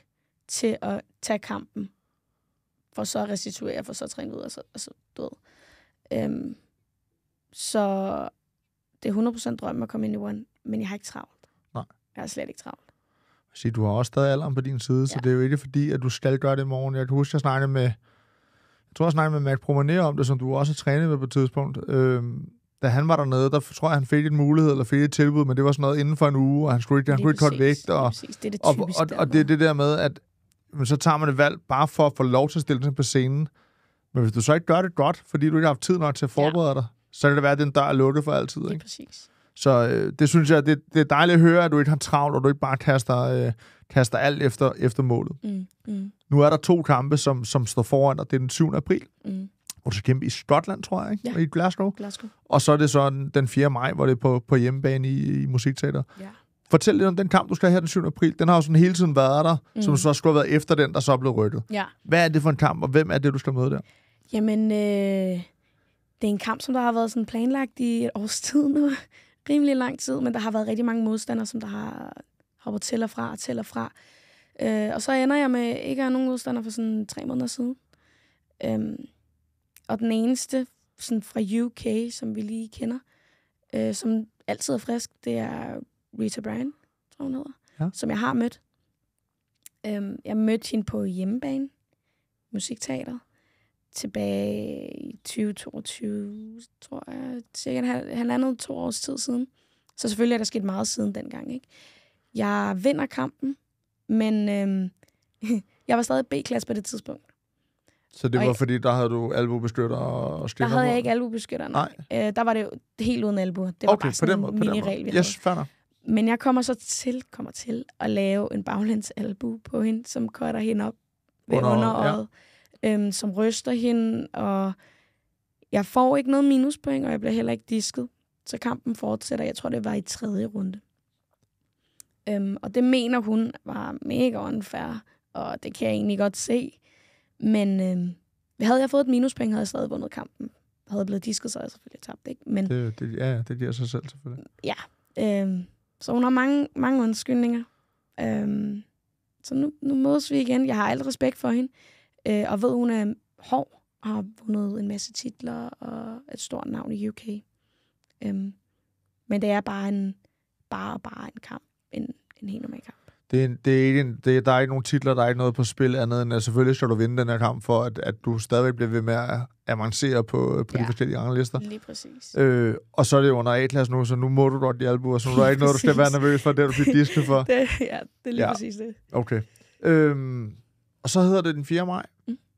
til at tage kampen, for så at restituere, for så at træne videre, altså, du ved. Så det er 100% drømme at komme ind i One, men jeg har ikke travlt. Nej. Jeg har slet ikke travlt. Så du har også stadig alderen på din side, så det er jo ikke fordi, at du skal gøre det i morgen. Jeg kan huske, jeg snakkede med Mac Promané om det, som du også har trænet med på et tidspunkt. Da han var dernede, der tror jeg, han fik en mulighed, eller fik et tilbud, men det var sådan noget inden for en uge, og han skulle ikke godt vægt. Og det er det der med, at så tager man et valg bare for at få lov til at stille sig på scenen. Men hvis du så ikke gør det godt, fordi du ikke har haft tid nok til at forberede dig, så kan det være, at den dør er lukket for altid. Ikke? Præcis. Så det synes jeg, det er dejligt at høre, at du ikke har travlt, og du ikke bare kaster alt efter målet. Nu er der 2 kampe, som står foran, og det er den 7. april. Hvor du skal kæmpe i Skotland, tror jeg, ikke? Ja. I Glasgow. Og så er det så den 4. maj, hvor det er på hjemmebane i Musikteatret. Ja. Fortæl lidt om den kamp, du skal have her den 7. april. Den har jo sådan hele tiden været der, som så skulle have været efter den, der så er blevet rykket. Ja. Hvad er det for en kamp, og hvem er det, du skal møde der? Jamen, det er en kamp, som der har været sådan planlagt i et års tid nu. Rimelig lang tid, men der har været rigtig mange modstandere, som der har hoppet til og fra. Og så ender jeg med ikke at have nogen modstandere for sådan 3 måneder siden. Og den eneste sådan fra UK, som vi lige kender, som altid er frisk, det er Rita Bryan, tror hun hedder, som jeg har mødt. Jeg mødte hende på hjemmebane, Musikteatret, tilbage i 2022, tror jeg, cirka 1,5-2 års tid siden. Så selvfølgelig er der sket meget siden dengang, ikke? Jeg vinder kampen, men jeg var stadig B-klasse på det tidspunkt. Så det var fordi, der havde du albubeskytter og stikker? Der havde jeg ikke albubeskytter, nej. Der var det jo helt uden albu. Det var bare sådan en mini-regel, vi havde. Yes, fair. Men jeg kommer til at lave en baglæns albu på hende, som cutter hende op ved underøjet, som ryster hende, og jeg får ikke noget minuspoint, og jeg bliver heller ikke disket. Så kampen fortsætter. Jeg tror, det var i 3. runde. Og det mener hun var mega unfair, og det kan jeg egentlig godt se. Men havde jeg fået et minuspoint, havde jeg stadig vundet kampen. Havde jeg blevet disket, så havde jeg selvfølgelig tabt, ikke? Men, det giver sig selv selvfølgelig. Ja, så hun har mange undskyldninger. Så nu mødes vi igen. Jeg har alt respekt for hende, og ved, hun er hård og har vundet en masse titler og et stort navn i UK. Men det er bare en kamp, en helt normal kamp. Der er ikke nogen titler, der er ikke noget på spil andet end, at selvfølgelig skal du vinde den her kamp, for at du stadigvæk bliver ved med at avancere på de forskellige ranglister. Lige præcis. Og så er det under A-klasse nu, så nu må du godt de albuer, så nu er der ikke noget, du skal være nervøs for, det du bliver disket for. Det er lige præcis det. Okay. Og så hedder det den 4. maj.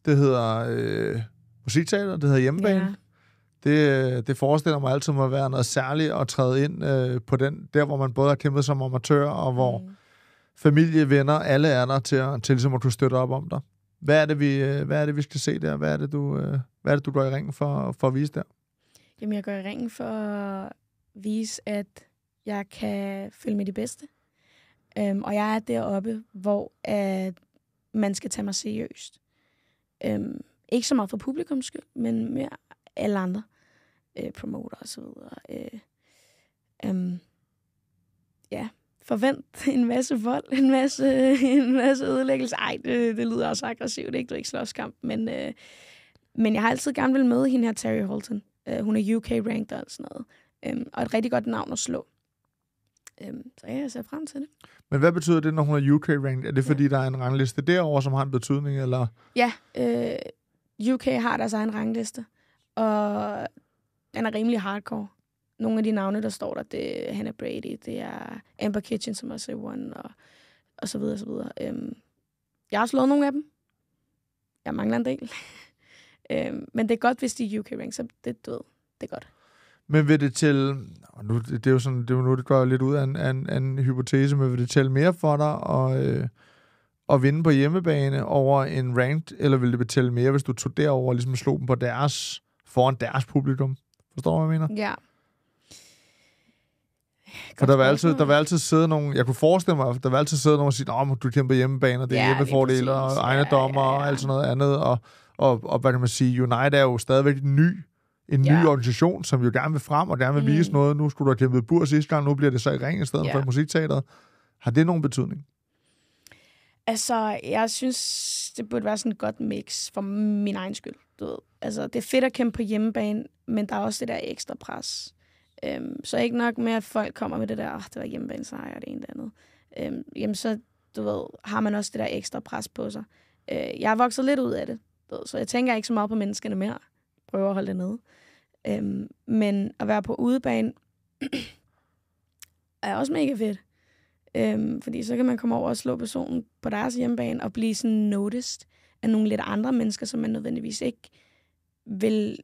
Det hedder Musikteatret, det hedder hjemmebane. Ja. Det forestiller mig altid at være noget særligt at træde ind på den, der hvor man både har kæmpet som amatør, og hvor familie, venner, alle er der til ligesom at kunne støtte op om dig. Hvad er det, vi skal se der? Hvad er det, du går i ringen for at vise der? Jamen, jeg går i ringen for at vise, at jeg kan følge med de bedste. Og jeg er deroppe, hvor at man skal tage mig seriøst. Ikke så meget for publikums skyld, men mere alle andre promoter og så videre. Forvent en masse vold, en masse ødelæggelse. Ej, det lyder også aggressivt, ikke? Du er ikke slåskamp, men jeg har altid gerne vil møde hende her, Terry Holton. Hun er UK-ranked og sådan noget. Og et rigtig godt navn at slå. Så jeg ser frem til det. Men hvad betyder det, når hun er UK-ranked? Er det fordi, der er en rangliste derovre, som har en betydning, eller? Ja, UK har deres egen rangliste, og den er rimelig hardcore. Nogle af de navne, der står der, det er Hannah Brady, det er Amber Kitchen, som også er One, og så videre, så videre. Jeg har slået nogle af dem. Jeg mangler en del. Men det er godt, hvis de er UK-rank, så det er godt. Men vil det tælle, det er jo sådan, det går lidt ud af en hypotese, men vil det tælle mere for dig at vinde på hjemmebane over en ranked, eller vil det betale mere, hvis du tog derover og ligesom slog dem på deres foran deres publikum. Forstår du, hvad jeg mener? Ja. For der vil altid sidde nogen, jeg kunne forestille mig, der vil altid sidde nogen og sige, du kæmper hjemmebane, og det er hjemmefordele og egne dommer og alt sådan noget andet, og hvad kan man sige, United er jo stadigvæk en ny organisation, som jo gerne vil frem, og gerne vil vise noget. Nu skulle du have kæmpet bur sidste gang, nu bliver det så i ring i stedet for musikteateret. Har det nogen betydning? Altså, jeg synes, det burde være sådan et godt mix for min egen skyld. Du ved. Altså, det er fedt at kæmpe på hjemmebane, men der er også det der ekstra pres. Så ikke nok med, at folk kommer med det der, det var hjemmebane, så har jeg det ene eller andet. Jamen så, du ved, har man også det der ekstra pres på sig. Jeg har vokset lidt ud af det, så jeg tænker ikke så meget på menneskene mere. Prøver at holde det nede. Men at være på udebane er også mega fedt. Fordi så kan man komme over og slå personen på deres hjemmebane og blive sådan noticed af nogle lidt andre mennesker, som man nødvendigvis ikke vil,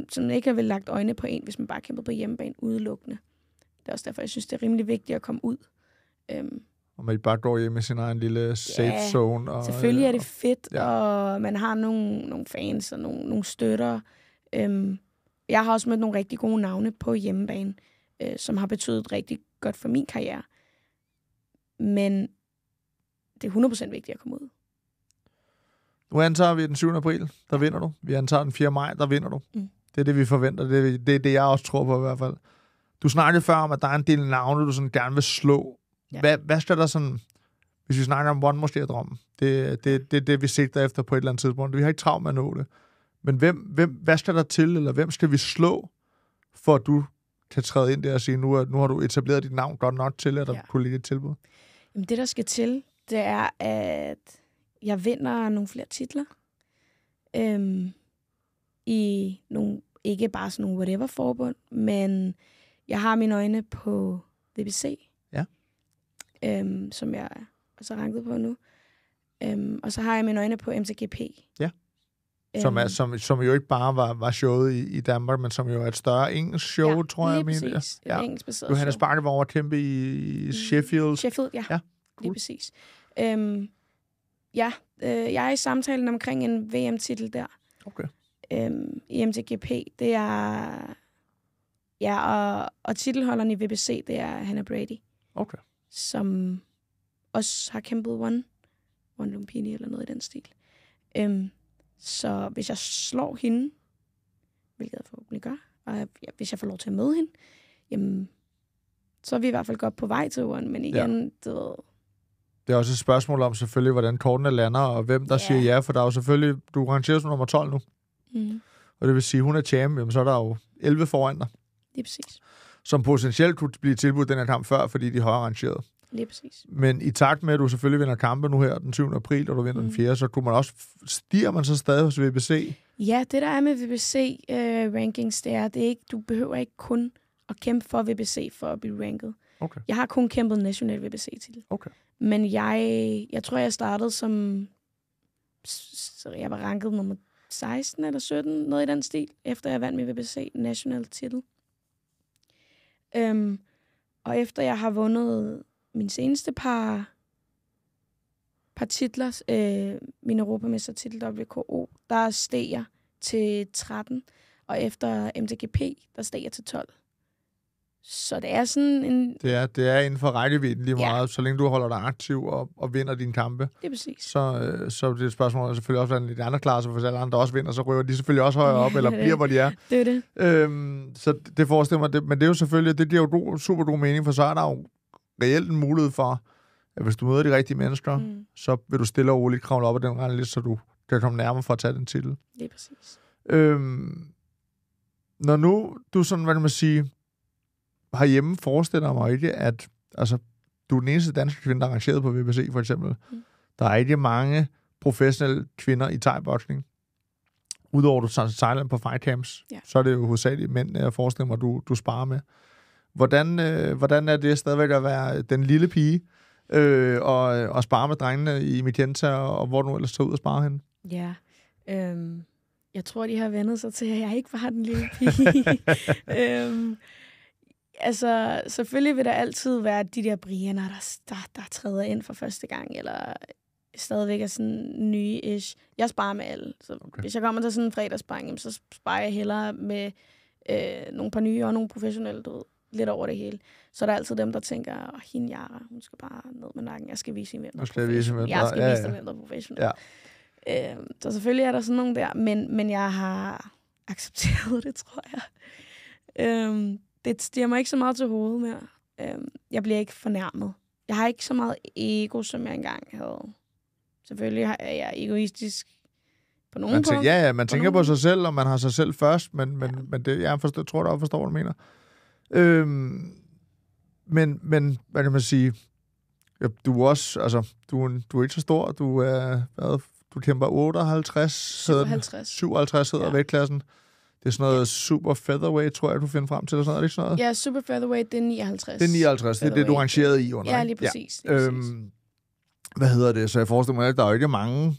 som ikke har vel lagt øjne på en, hvis man bare kæmper på hjemmebane udelukkende. Det er også derfor, jeg synes, det er rimelig vigtigt at komme ud. Og man bare går hjem med sin egen lille safe zone. Og, selvfølgelig er det fedt, og man har nogle fans og nogle støtter. Jeg har også mødt nogle rigtig gode navne på hjemmebane, som har betydet rigtig godt for min karriere. Men det er 100% vigtigt at komme ud. Nu antager vi den 7. april, der vinder du. Vi antager den 4. maj, der vinder du. Det er det, vi forventer. Det er det, jeg også tror på i hvert fald. Du snakkede før om, at der er en del navne, du sådan gerne vil slå. Ja. Hvad skal der sådan, hvis vi snakker om One More Drømmen? Det er det, vi sigter efter på et eller andet tidspunkt. Vi har ikke travlt med at nå det. Men hvad skal der til, eller hvem skal vi slå, for at du kan træde ind der og sige, nu har du etableret dit navn godt nok til, at der kunne ligge et tilbud? Jamen, det, der skal til, det er, at jeg vinder nogle flere titler. I nogle, ikke bare sådan nogle whatever-forbund, men jeg har mine øjne på VBC, som jeg også har ranket på nu. Og så har jeg mine øjne på MTGP. Ja. Som jo ikke bare var showet i Danmark, men som jo er et større engelsk show, tror jeg. Lige præcis. Ja. Engelsk-baseret Johannes Sparke var over at kæmpe i Sheffield. Sheffield, ja. Cool. Lige præcis. Jeg er i samtalen omkring en VM-titel der. Okay. I MTGP, det er... Ja, og titelholderen i VBC, det er Hannah Brady. Okay. Som også har kæmpet One Lumpini eller noget i den stil. Så hvis jeg slår hende, hvilket jeg forhåbentlig gør, og hvis jeg får lov til at møde hende, jamen, så er vi i hvert fald godt på vej til One, men igen, det er også et spørgsmål om selvfølgelig, hvordan kortene lander, og hvem der siger ja, for der er jo selvfølgelig, du rangerer som nummer 12 nu. Og det vil sige, hun er champ, jamen, så er der jo 11 foran dig. Lige præcis. Som potentielt kunne blive tilbudt den her kamp før, fordi de er højere rangeret. Lige præcis. Men i takt med, at du selvfølgelig vinder kampe nu her den 7. april, og du vinder den 4., så kunne man også, stiger man så stadig hos VBC? Ja, det der er med VBC rankings, det er ikke, du behøver ikke kun at kæmpe for VBC for at blive ranket. Okay. Jeg har kun kæmpet national VBC-titel. Okay. Men jeg tror, jeg startede som, så jeg var ranket nummer 16 eller 17, noget i den stil, efter jeg vandt med VBC national titel. Og efter jeg har vundet min seneste par titler, min europamestertitel WKO, der steg jeg til 13, og efter MTGP, der steg jeg til 12. Så det er sådan en... Det er inden for rækkevidden lige meget, så længe du holder dig aktiv og vinder dine kampe. Det er præcis. Så det er et spørgsmål, selvfølgelig også, hvordan de andre klasser, for alle andre også vinder, så røver de selvfølgelig også højere op, eller bliver, hvor de er. Det er det. Så det forestiller mig, men det er jo selvfølgelig, det giver jo super god mening, for så er der jo reelt en mulighed for, at hvis du møder de rigtige mennesker, så vil du stille og roligt kravle op ad den rende lidt, så du kan komme nærmere for at tage den titel. Det er præcis. Når nu du sådan, hvad kan man sige, herhjemme forestiller mig ikke, at altså, du er den eneste danske kvinde, der er arrangeret på VBC, for eksempel. Der er ikke mange professionelle kvinder i thai-boksning. Udover du tager til Thailand på fight camps, så er det jo hovedsageligt mænd, jeg forestiller mig, du sparer med. Hvordan er det stadigvæk at være den lille pige, og spare med drengene i Midtjenta, og hvor du ellers tager ud og spare henne? Ja, jeg tror, de har vendet sig til, at jeg ikke var den lille pige. Altså, selvfølgelig vil der altid være de der Brianner, der træder ind for første gang, eller stadigvæk er sådan nye-ish. Jeg sparer med alle. Så hvis jeg kommer til sådan en fredagssparring, så sparer jeg hellere med nogle par nye og nogle professionelle, du ved, lidt over det hele. Så er der altid dem, der tænker, hende Jara, hun skal bare ned med nakken. Jeg skal vise hende, hvem der er professionel. Jeg skal vise hende, hvem der er professionel. Ja. Så selvfølgelig er der sådan nogle der, men jeg har accepteret det, tror jeg. Det stiger mig ikke så meget til hovedet mere. Jeg bliver ikke fornærmet. Jeg har ikke så meget ego, som jeg engang havde. Selvfølgelig er jeg egoistisk på nogle punkter. Ja, man tænker på sig selv, og man har sig selv først, men det, jeg tror du også forstår, hvad du mener. Men hvad kan man sige? Ja, du er også, altså, du er ikke så stor. Du kæmper 57 hedder vægtklassen. Det er sådan noget super featherweight, tror jeg, du finder frem til. Eller sådan noget, er det ikke sådan noget? Ja, super featherweight, det er 59. Det er 59, det er det, du rangerede i under. Ja, lige præcis. Hvad hedder det? Så jeg forestiller mig, at der er jo ikke mange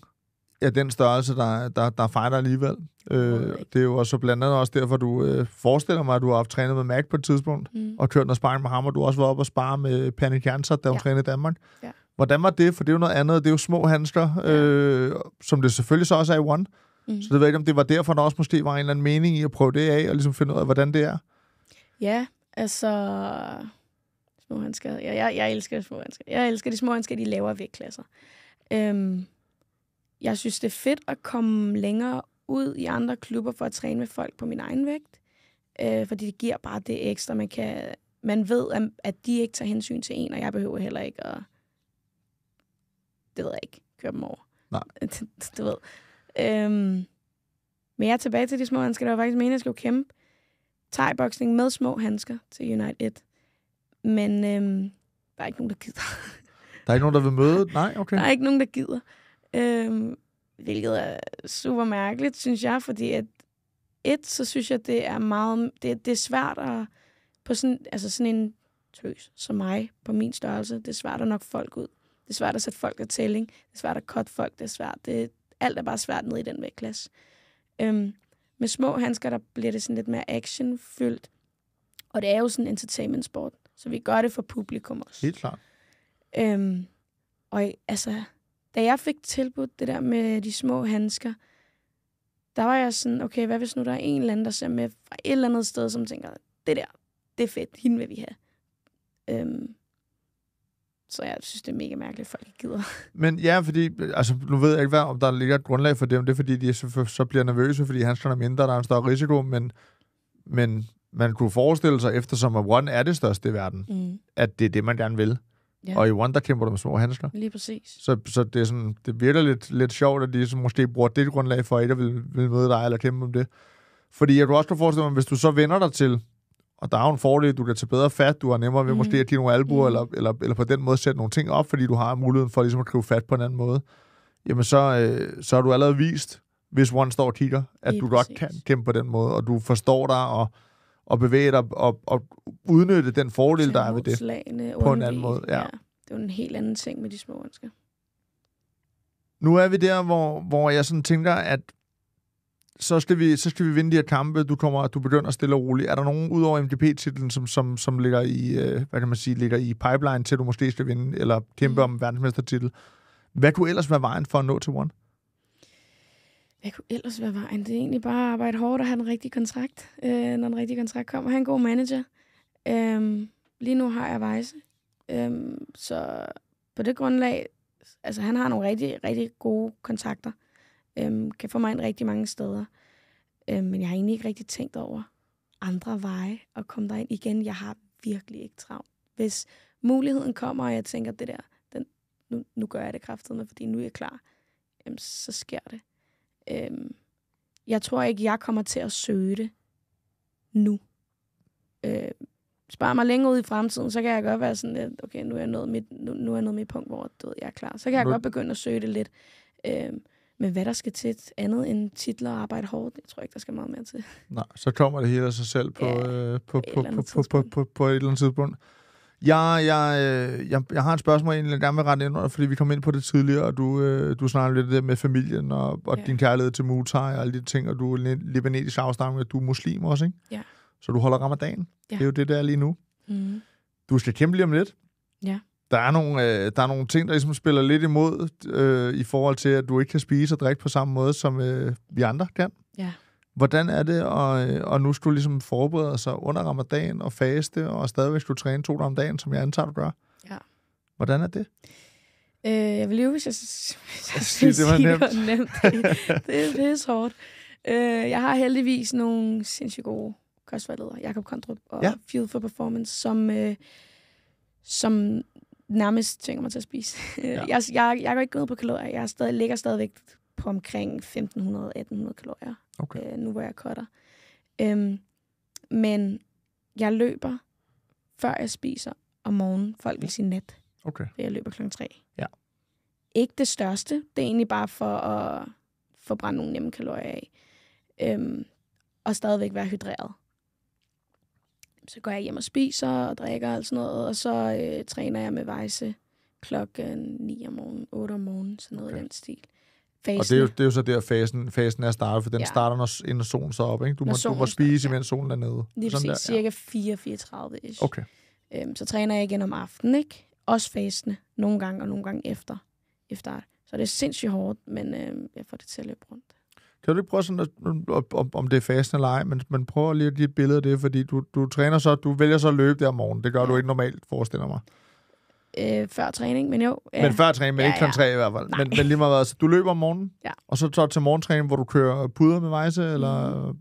af den størrelse, der fighter alligevel. Det er jo også blandt andet også derfor, du forestiller mig, at du har haft trænet med Mac på et tidspunkt, og kørt noget sparring med ham, og du også var oppe og spare med Panik Jansson, da hun trænede i Danmark. Ja. Hvordan var det? For det er jo noget andet. Det er jo små handsker, som det selvfølgelig så også er i One. Så det ved ikke, om det var derfor, der også måske var en eller anden mening i at prøve det af, og ligesom finde ud af, hvordan det er. Ja, altså små handsker. Jeg elsker små handsker. Jeg elsker de små handsker, de lavere vægtklasser. Jeg synes, det er fedt at komme længere ud i andre klubber for at træne med folk på min egen vægt. Fordi det giver bare det ekstra. Man ved, at de ikke tager hensyn til en, og jeg behøver heller ikke at... Det ved jeg ikke. Køre dem over. Nej. Du ved. Men jeg er tilbage til de små handsker. Der var faktisk meningen, at jeg skulle kæmpe thai-boksning med små handsker til Unite 1. Men der er ikke nogen, der gider. Der er ikke nogen, der vil møde? Nej, okay. Der er ikke nogen, der gider. Hvilket er super mærkeligt, synes jeg, fordi så synes jeg, det er meget... Det er svært at... På sådan en tøs som mig, på min størrelse, det er svært at nok folk ud. Det er svært at sætte folk af tælling. Det er svært at cut folk. Det er svært. Alt er bare svært ned i den vægtklasse. Med små handsker, der bliver det sådan lidt mere actionfyldt. Og det er jo sådan en entertainment sport. Så vi gør det for publikum også. Helt klart. Og altså, da jeg fik tilbudt det der med de små handsker, der var jeg sådan, okay, hvad hvis nu der er en eller anden, der ser med fra et eller andet sted, som tænker, det er fedt, hende vil vi have. Så jeg synes, det er mega mærkeligt, at folk ikke gider. Men ja, fordi, altså, nu ved jeg ikke, om der ligger et grundlag for det, om det er, fordi de så bliver nervøse, fordi handskerne er mindre, der er en større risiko, men man kunne forestille sig, eftersom at One er det største i verden, at det er det, man gerne vil. Ja. Og i One, der kæmper du med små handsker. Lige præcis. Så det er sådan, det virker lidt sjovt, at de så måske bruger det grundlag for, at ikke vil møde dig eller kæmpe om det. Fordi jeg kunne også forestille mig, hvis du så vender dig til, og der er jo en fordel, du kan tage bedre fat, du har nemmere ved måske at give nogle albuer, eller på den måde sætte nogle ting op, fordi du har muligheden for ligesom at gribe fat på en anden måde, jamen så har du allerede vist, hvis One står og kigger, at du godt kan kæmpe på den måde, og du forstår dig og bevæge dig og udnytte den fordel, der er ved det på en anden måde. Ja. Det er jo en helt anden ting med de små ønsker. Nu er vi der, hvor jeg sådan tænker, at så skal vi vinde de her kampe. Du begynder stille og roligt. Er der nogen ud over MGP-titlen, som ligger i, hvad kan man sige, ligger i pipeline til, du måske skal vinde, eller kæmpe om verdensmestertitel? Hvad kunne ellers være vejen for at nå til One? Hvad kunne ellers være vejen? Det er egentlig bare at arbejde hårdt og have en rigtig kontrakt. Når den rigtige kontrakt kommer. Ha' en god manager. Lige nu har jeg Weisse. Så på det grundlag, altså han har nogle rigtig, rigtig gode kontakter. Kan få mig ind rigtig mange steder. Men jeg har egentlig ikke rigtig tænkt over andre veje at komme derind igen. Jeg har virkelig ikke travlt. Hvis muligheden kommer, og jeg tænker, det der, nu gør jeg det kraftedeme, fordi nu er jeg klar, så sker det. Jeg tror ikke, jeg kommer til at søge det nu. Spar mig længere ud i fremtiden, så kan jeg godt være sådan lidt, okay, nu er jeg nået mit punkt, hvor jeg er klar. Så kan jeg godt begynde at søge det lidt. Men hvad der skal til andet end titler og arbejde hårdt, jeg tror ikke, der skal meget mere til. Nej, så kommer det hele af sig selv på et eller andet tidspunkt. Jeg har et spørgsmål, jeg egentlig gerne vil rette ind under, fordi vi kom ind på det tidligere, og du snakker lidt med familien og din kærlighed til Muay Thai og alle de ting, og du er libanesisk afstamning, og du er muslim også, ikke? Ja. Så du holder ramadan. Ja. Det er jo det, der er lige nu. Du skal kæmpe lige om lidt. Ja. Der er nogle ting, der ligesom spiller lidt imod i forhold til, at du ikke kan spise og drikke på samme måde, som vi andre kan. Ja. Hvordan er det, og nu skulle du ligesom forberede sig under ramadan og faste, og stadigvæk skulle træne 2 gange om dagen, som jeg antager, du gør? Ja. Hvordan er det? Jeg vil jo, hvis jeg sige, det var nemt. Det er pisse hårdt. Jeg har heldigvis nogle sindssygt gode kostvejledere, Jakob Kondrup og Fuel for Performance, som nærmest tvinger mig til at spise. Jeg går ikke ned på kalorier. Jeg ligger stadigvæk på omkring 1.500-1.800 kalorier, nu hvor jeg cutter. Men jeg løber, før jeg spiser om morgenen. Folk vil sige nat. Okay. Jeg løber klokken 3. Ja. Ikke det største. Det er egentlig bare for at få brændt nogle nemme kalorier af. Og stadigvæk være hydreret. Så går jeg hjem og spiser og drikker og sådan noget, og så træner jeg med Vejse klokken 9 om morgenen, 8 om morgenen, sådan noget i den stil. Fasene. Og det er jo så der fasen er startet, for den starter, inden solen så op, ikke? Du må spise, imens solen er nede. Lige sådan præcis, cirka 4:34-ish. Okay. Så træner jeg igen om aftenen, ikke? Også fasene, nogle gange og nogle gange efter. Så det er sindssygt hårdt, men jeg får det til at løbe rundt. Kan du ikke prøve sådan, om det er fasten eller ej, men prøv lige at give et billede af det, fordi du træner så, du vælger så at løbe der om morgenen. Det gør du ikke normalt, forestiller mig. Før træning, men jo. Men før træning, men ikke kl. 3 i hvert fald. Men lige meget, altså, du løber om morgenen, og så til morgentræning, hvor du kører puder med Vejse,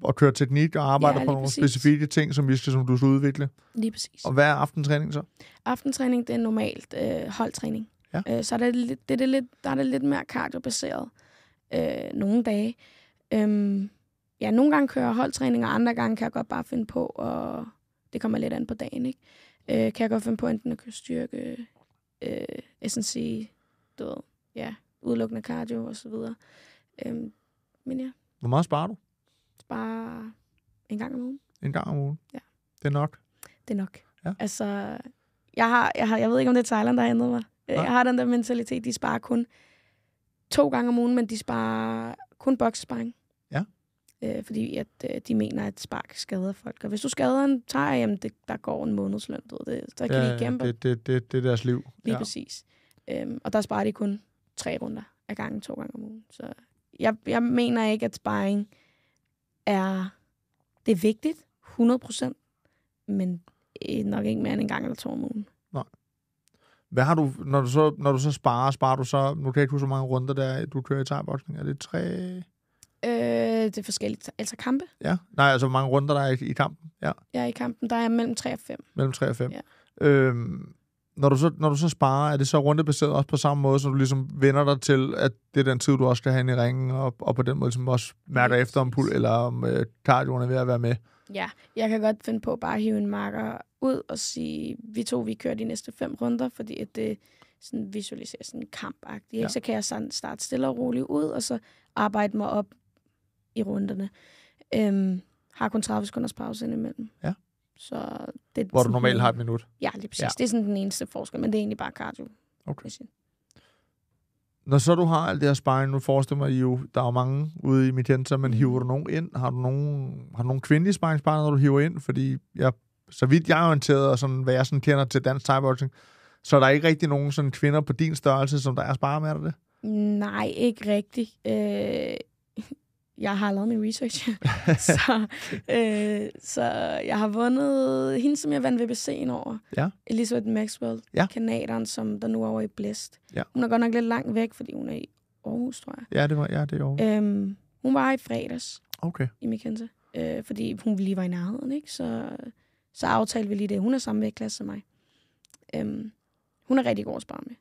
og kører teknik og arbejder på nogle specifikke ting, som du skal udvikle. Lige præcis. Og hvad er aftentræning så? Aftentræning, det er normalt holdtræning. Ja. Så der er det lidt mere kardiobaseret nogle dage. Nogle gange kører jeg holdtræning, og andre gange kan jeg godt bare finde på, og det kommer lidt an på dagen, ikke? Kan jeg godt finde på enten at køre styrke, SNC, udelukkende cardio og så videre. Men ja. Hvor meget sparer du? Sparer en gang om ugen. En gang om ugen? Ja. Det er nok? Det er nok. Ja. Altså, jeg ved ikke, om det er Thailand, der har ændret mig. Jeg har den der mentalitet, de sparer kun 2 gange om ugen, men de sparer kun boksesparring. Ja. Fordi at de mener, at spark skader folk. Og hvis du skader en thai, jamen der går en månedsløn. Der kan de kæmpe. Det er deres liv. Lige præcis. Og der sparer de kun 3 runder af gangen 2 gange om ugen. Så jeg mener ikke, at sparring det er vigtigt, 100%, men nok ikke mere end en gang eller 2 om ugen. Nej. Hvad har du, når du så sparer du så, nu kan jeg ikke huske, så mange runder der du kører i thai-boksning? Er det 3? Det er forskelligt. Altså kampe? Ja. Nej, altså hvor mange runder der er i kampen? Ja. Ja, i kampen, der er mellem 3 og 5. Mellem 3 og 5. Ja. Når du så sparer, er det så rundebaseret også på samme måde, så du ligesom vender dig til, at det er den tid, du også skal have ind i ringen, og på den måde ligesom også mærker efter om eller om cardioen er ved at være med? Ja, jeg kan godt finde på bare at hive en marker ud og sige, vi kører de næste 5 runder, fordi at det sådan visualiserer sådan kampagtigt. Ja. Så kan jeg sådan starte stille og roligt ud, og så arbejde mig op i runderne. Har kun 30 sekunders pause indimellem. Ja. Så det hvor du normalt har 1 minut? Ja, lige præcis. Ja. Det er sådan den eneste forskel, men det er egentlig bare cardio. Okay. Når så du har alt det her sparring, nu forestiller mig jo, der er jo mange ude i Mitenza, men hiver du nogen ind? Har du nogen kvindelige sparringspartner, når du hiver ind? Fordi så vidt jeg er orienteret, og sådan, hvad jeg sådan kender til dansk thai-boxing, så er der ikke rigtig nogen sådan kvinder på din størrelse, som der er sparrer med, er der det? Nej, ikke rigtigt. Jeg har lavet min research. så jeg har vundet hende, som jeg vandt WBC'en over. Ja. Elizabeth Maxwell, kanaderen, som der nu er over i Blæst. Ja. Hun er godt nok lidt langt væk, fordi hun er i Aarhus, tror jeg. Ja, det er Aarhus. Hun var i fredags i Mitenza, fordi hun lige var i nærheden, ikke? Så aftalte vi lige det. Hun er samme vægtklasse som mig. Hun er rigtig god at spare med.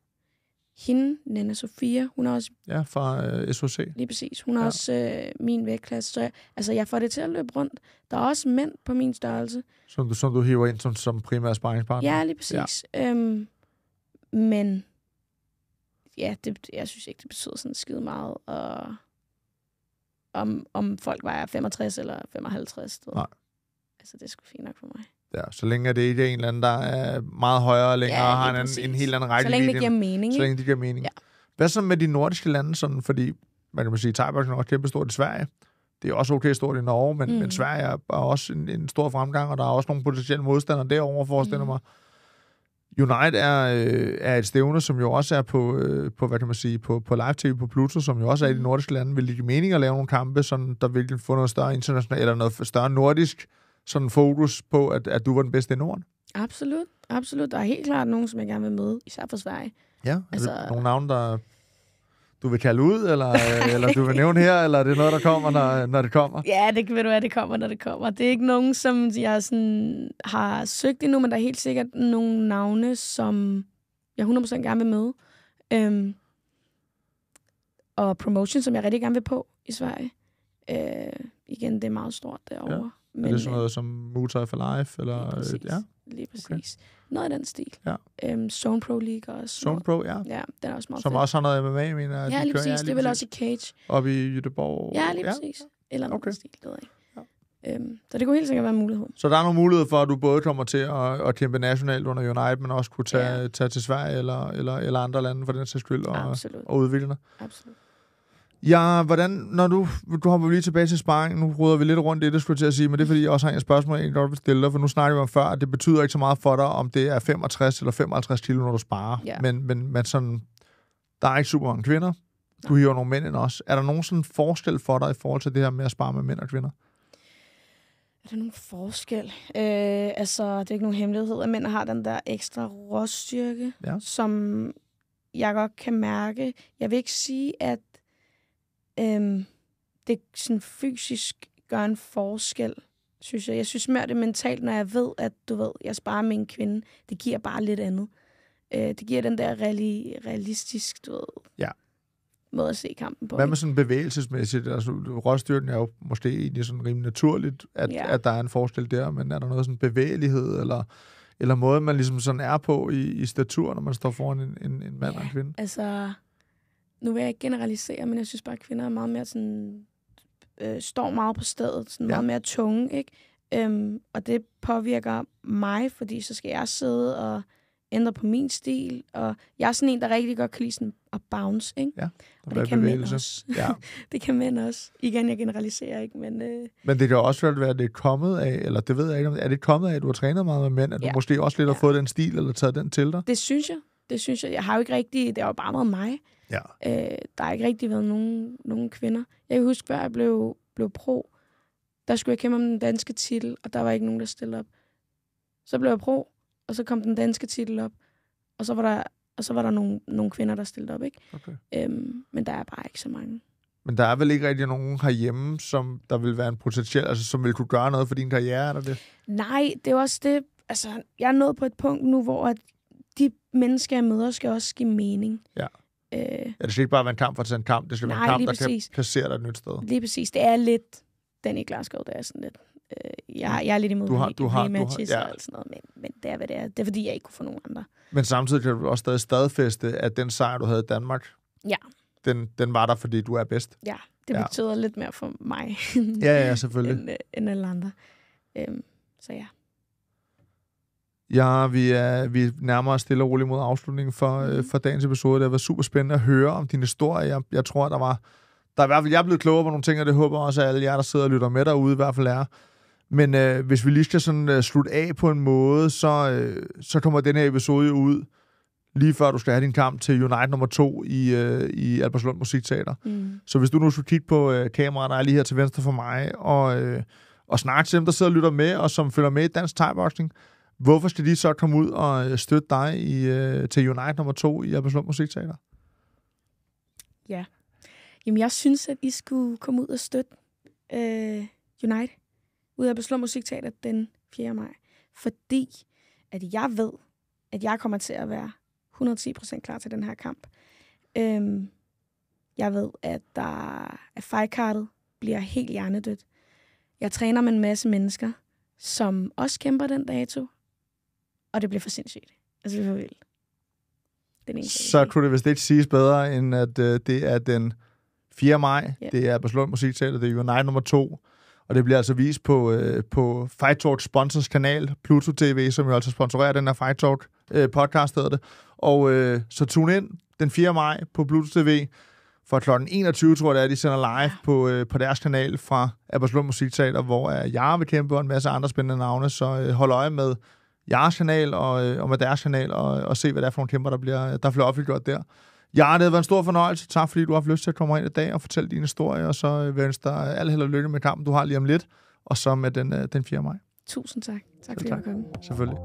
Hende, Nana Sofia, hun er også... Ja, fra SOC. Lige præcis. Hun er også min vægtklasse. Så jeg får det til at løbe rundt. Der er også mænd på min størrelse. Som du hiver ind som primær sparringspartner? Ja, lige præcis. Ja. Men ja, jeg synes ikke, det betyder sådan skide meget. Om folk vejer 65 eller 55. Nej. Altså, det er sgu fint nok for mig. Ja, så længe det ikke er en eller anden, der er meget højere og længere, og har en helt anden rækkevidde. Så længe det giver mening. Så længe det giver mening. Ja. Hvad så med de nordiske lande? Sådan, fordi, man kan sige, thai-boxing er også kæmpe stort i Sverige. Det er også okay stort i Norge, men Sverige er også en stor fremgang, og der er også nogle potentielle modstandere derovre, forestiller mig. Unite er et stævne, som jo også er på hvad kan man sige, på live-tv på Pluto, som jo også er i de nordiske lande. Vil det give mening at lave nogle kampe, sådan, der vil få noget større internationalt, eller noget større nordisk sådan fokus på, at du var den bedste i Norden? Absolut, absolut. Der er helt klart nogen, som jeg gerne vil med, især for Sverige. Ja, altså, er det nogle navne, der du vil kalde ud, eller du vil nævne her, eller er det noget, der kommer, når det kommer? Ja, det kan være, det kommer, når det kommer. Det er ikke nogen, som jeg sådan har søgt endnu, men der er helt sikkert nogle navne, som jeg 100% gerne vil med. Og promotion, som jeg rigtig gerne vil på i Sverige. Igen, det er meget stort derovre. Ja. Men, er det sådan noget som Muay for Life? Eller, lige præcis. Okay. Noget af den stil. Ja. Zone Pro League også. Zone Pro, ja. Ja, den er også meget som fedt. også har noget MMA, mener jeg. Ja, lige præcis. Det er vel også i Cage. Oppe i Göteborg. Ja, lige præcis. Eller noget okay. stil, det ved jeg ikke. Så det kunne helt sikkert være en mulighed. Så der er nogle muligheder for, at du både kommer til at kæmpe nationalt under Unite, men også kunne tage til Sverige eller andre lande for den sags skyld og udvikle dig. Absolut. Ja, hvordan, når du hopper lige tilbage til sparring, nu ruder vi lidt rundt i det, skulle jeg til at sige, men det er fordi, jeg også har et spørgsmål, jeg godt vil stille dig, for nu snakker vi om før, at det betyder ikke så meget for dig, om det er 65 eller 55 kilo, når du sparer. Ja. Men sådan, der er ikke super mange kvinder. Du hiver nogle mænd ind også. Er der nogen sådan forskel for dig i forhold til det her med at spare med mænd og kvinder? Er der nogen forskel? Altså, det er ikke nogen hemmelighed, at mænd har den der ekstra råstyrke, som jeg godt kan mærke. Jeg vil ikke sige, at det sådan fysisk gør en forskel, synes jeg. Jeg synes mere, det er mentalt, når jeg ved, at jeg sparer med en kvinde. Det giver bare lidt andet. Det giver den der realistisk, måde at se kampen på. Hvad med sådan bevægelsesmæssigt? Altså, råstyrken er jo måske egentlig sådan rimelig naturligt, at der er en forskel der, men er der noget sådan bevægelighed, eller måde, man ligesom sådan er på i statur, når man står foran en mand og en kvinde? Altså, nu vil jeg ikke generalisere, men jeg synes bare, at kvinder er meget mere sådan, står meget på stedet, sådan meget mere tunge, ikke? Og det påvirker mig, fordi så skal jeg sidde og ændre på min stil, og jeg er sådan en, der rigtig godt kan lide sådan at bounce, ikke? Ja, og det kan mænd også. Ja. Det kan mænd også. Igen, jeg generaliserer ikke, men... Men det kan også være, at det er kommet af, eller det ved jeg ikke, er det kommet af, at du har trænet meget med mænd, at du måske også lidt har fået den stil, eller taget den til dig? Det synes jeg. Jeg har jo ikke rigtig... Det er jo bare meget mig. Ja. Der har ikke rigtig været nogen kvinder. Jeg kan huske, før jeg blev pro, der skulle jeg kæmpe om den danske titel, og der var ikke nogen, der stillede op. Så blev jeg pro, og så kom den danske titel op, og så var der nogle kvinder, der stillede op, ikke? Okay. Men der er bare ikke så mange. Men der er vel ikke rigtig nogen herhjemme, som der vil være en potentiel, altså som vil kunne gøre noget for din karriere, er der det? Nej, det er også det. Altså, jeg er nået på et punkt nu, hvor at de mennesker, jeg møder, skal også give mening. Ja. Det skal ikke bare være en kamp for at tage en kamp, det skal være en kamp, der kan placere dig et nyt sted. Lige præcis. Det er lidt den i Glasgow, der er sådan lidt... Jeg er lidt imod rematches og alt sådan noget, men det er, hvad det er. Det er, fordi jeg ikke kunne få nogen andre. Men samtidig kan du også stadig stadfæste, at den sejr, du havde i Danmark, den var der, fordi du er bedst. Ja, det betyder lidt mere for mig. ja, selvfølgelig. end alle andre. Så ja. Ja, vi nærmer os stille og roligt mod afslutningen for dagens episode. Det har været super spændende at høre om din historie. Jeg tror, der er i hvert fald, jeg er blevet klogere på nogle ting, og det håber også, at alle jer, der sidder og lytter med derude, i hvert fald er. Men hvis vi lige skal sådan slutte af på en måde, så kommer den her episode ud, lige før du skal have din kamp til Unite nummer 2 i Albertslund Musikteater. Så hvis du nu skulle kigge på kameraet, der er lige her til venstre for mig, og snakke til dem, der sidder og lytter med, og som følger med i dansk thai-boxing, hvorfor skal de så komme ud og støtte dig til Unite nummer 2 i Albertslund Musikteater? Ja. Jamen, jeg synes, at I skulle komme ud og støtte Unite ud af Albertslund Musikteater den 4. maj. Fordi at jeg ved, at jeg kommer til at være 110% klar til den her kamp. Jeg ved, at fightcardet bliver helt hjernedødt. Jeg træner med en masse mennesker, som også kæmper den dato. Og det bliver for sindssygt. Altså, det er for vildt. Så kunne det vist ikke siges bedre, end at det er den 4. maj. Yeah. Det er Albertslund Musikteater, det er Unite nummer 2. Og det bliver altså vist på Fight Talk Sponsors kanal, Pluto TV, som jo altså sponsorerer den her Fight Talk podcast, hedder det. Og så tune ind den 4. maj på Pluto TV fra kl. 21, tror jeg det er, de sender live på deres kanal fra Albertslund Musikteater, hvor jeg vil kæmpe og en masse andre spændende navne, så hold øje med jeres kanal og med deres kanal, og se, hvad det er for nogle kæmper, der bliver offentliggjort der. Ja, det har været en stor fornøjelse. Tak, fordi du har haft lyst til at komme ind i dag og fortælle din historie, og så vil jeg ønske dig al held og lykke med kampen, du har lige om lidt, og så med den 4. maj. Tusind tak. Tak fordi du kom. Selvfølgelig.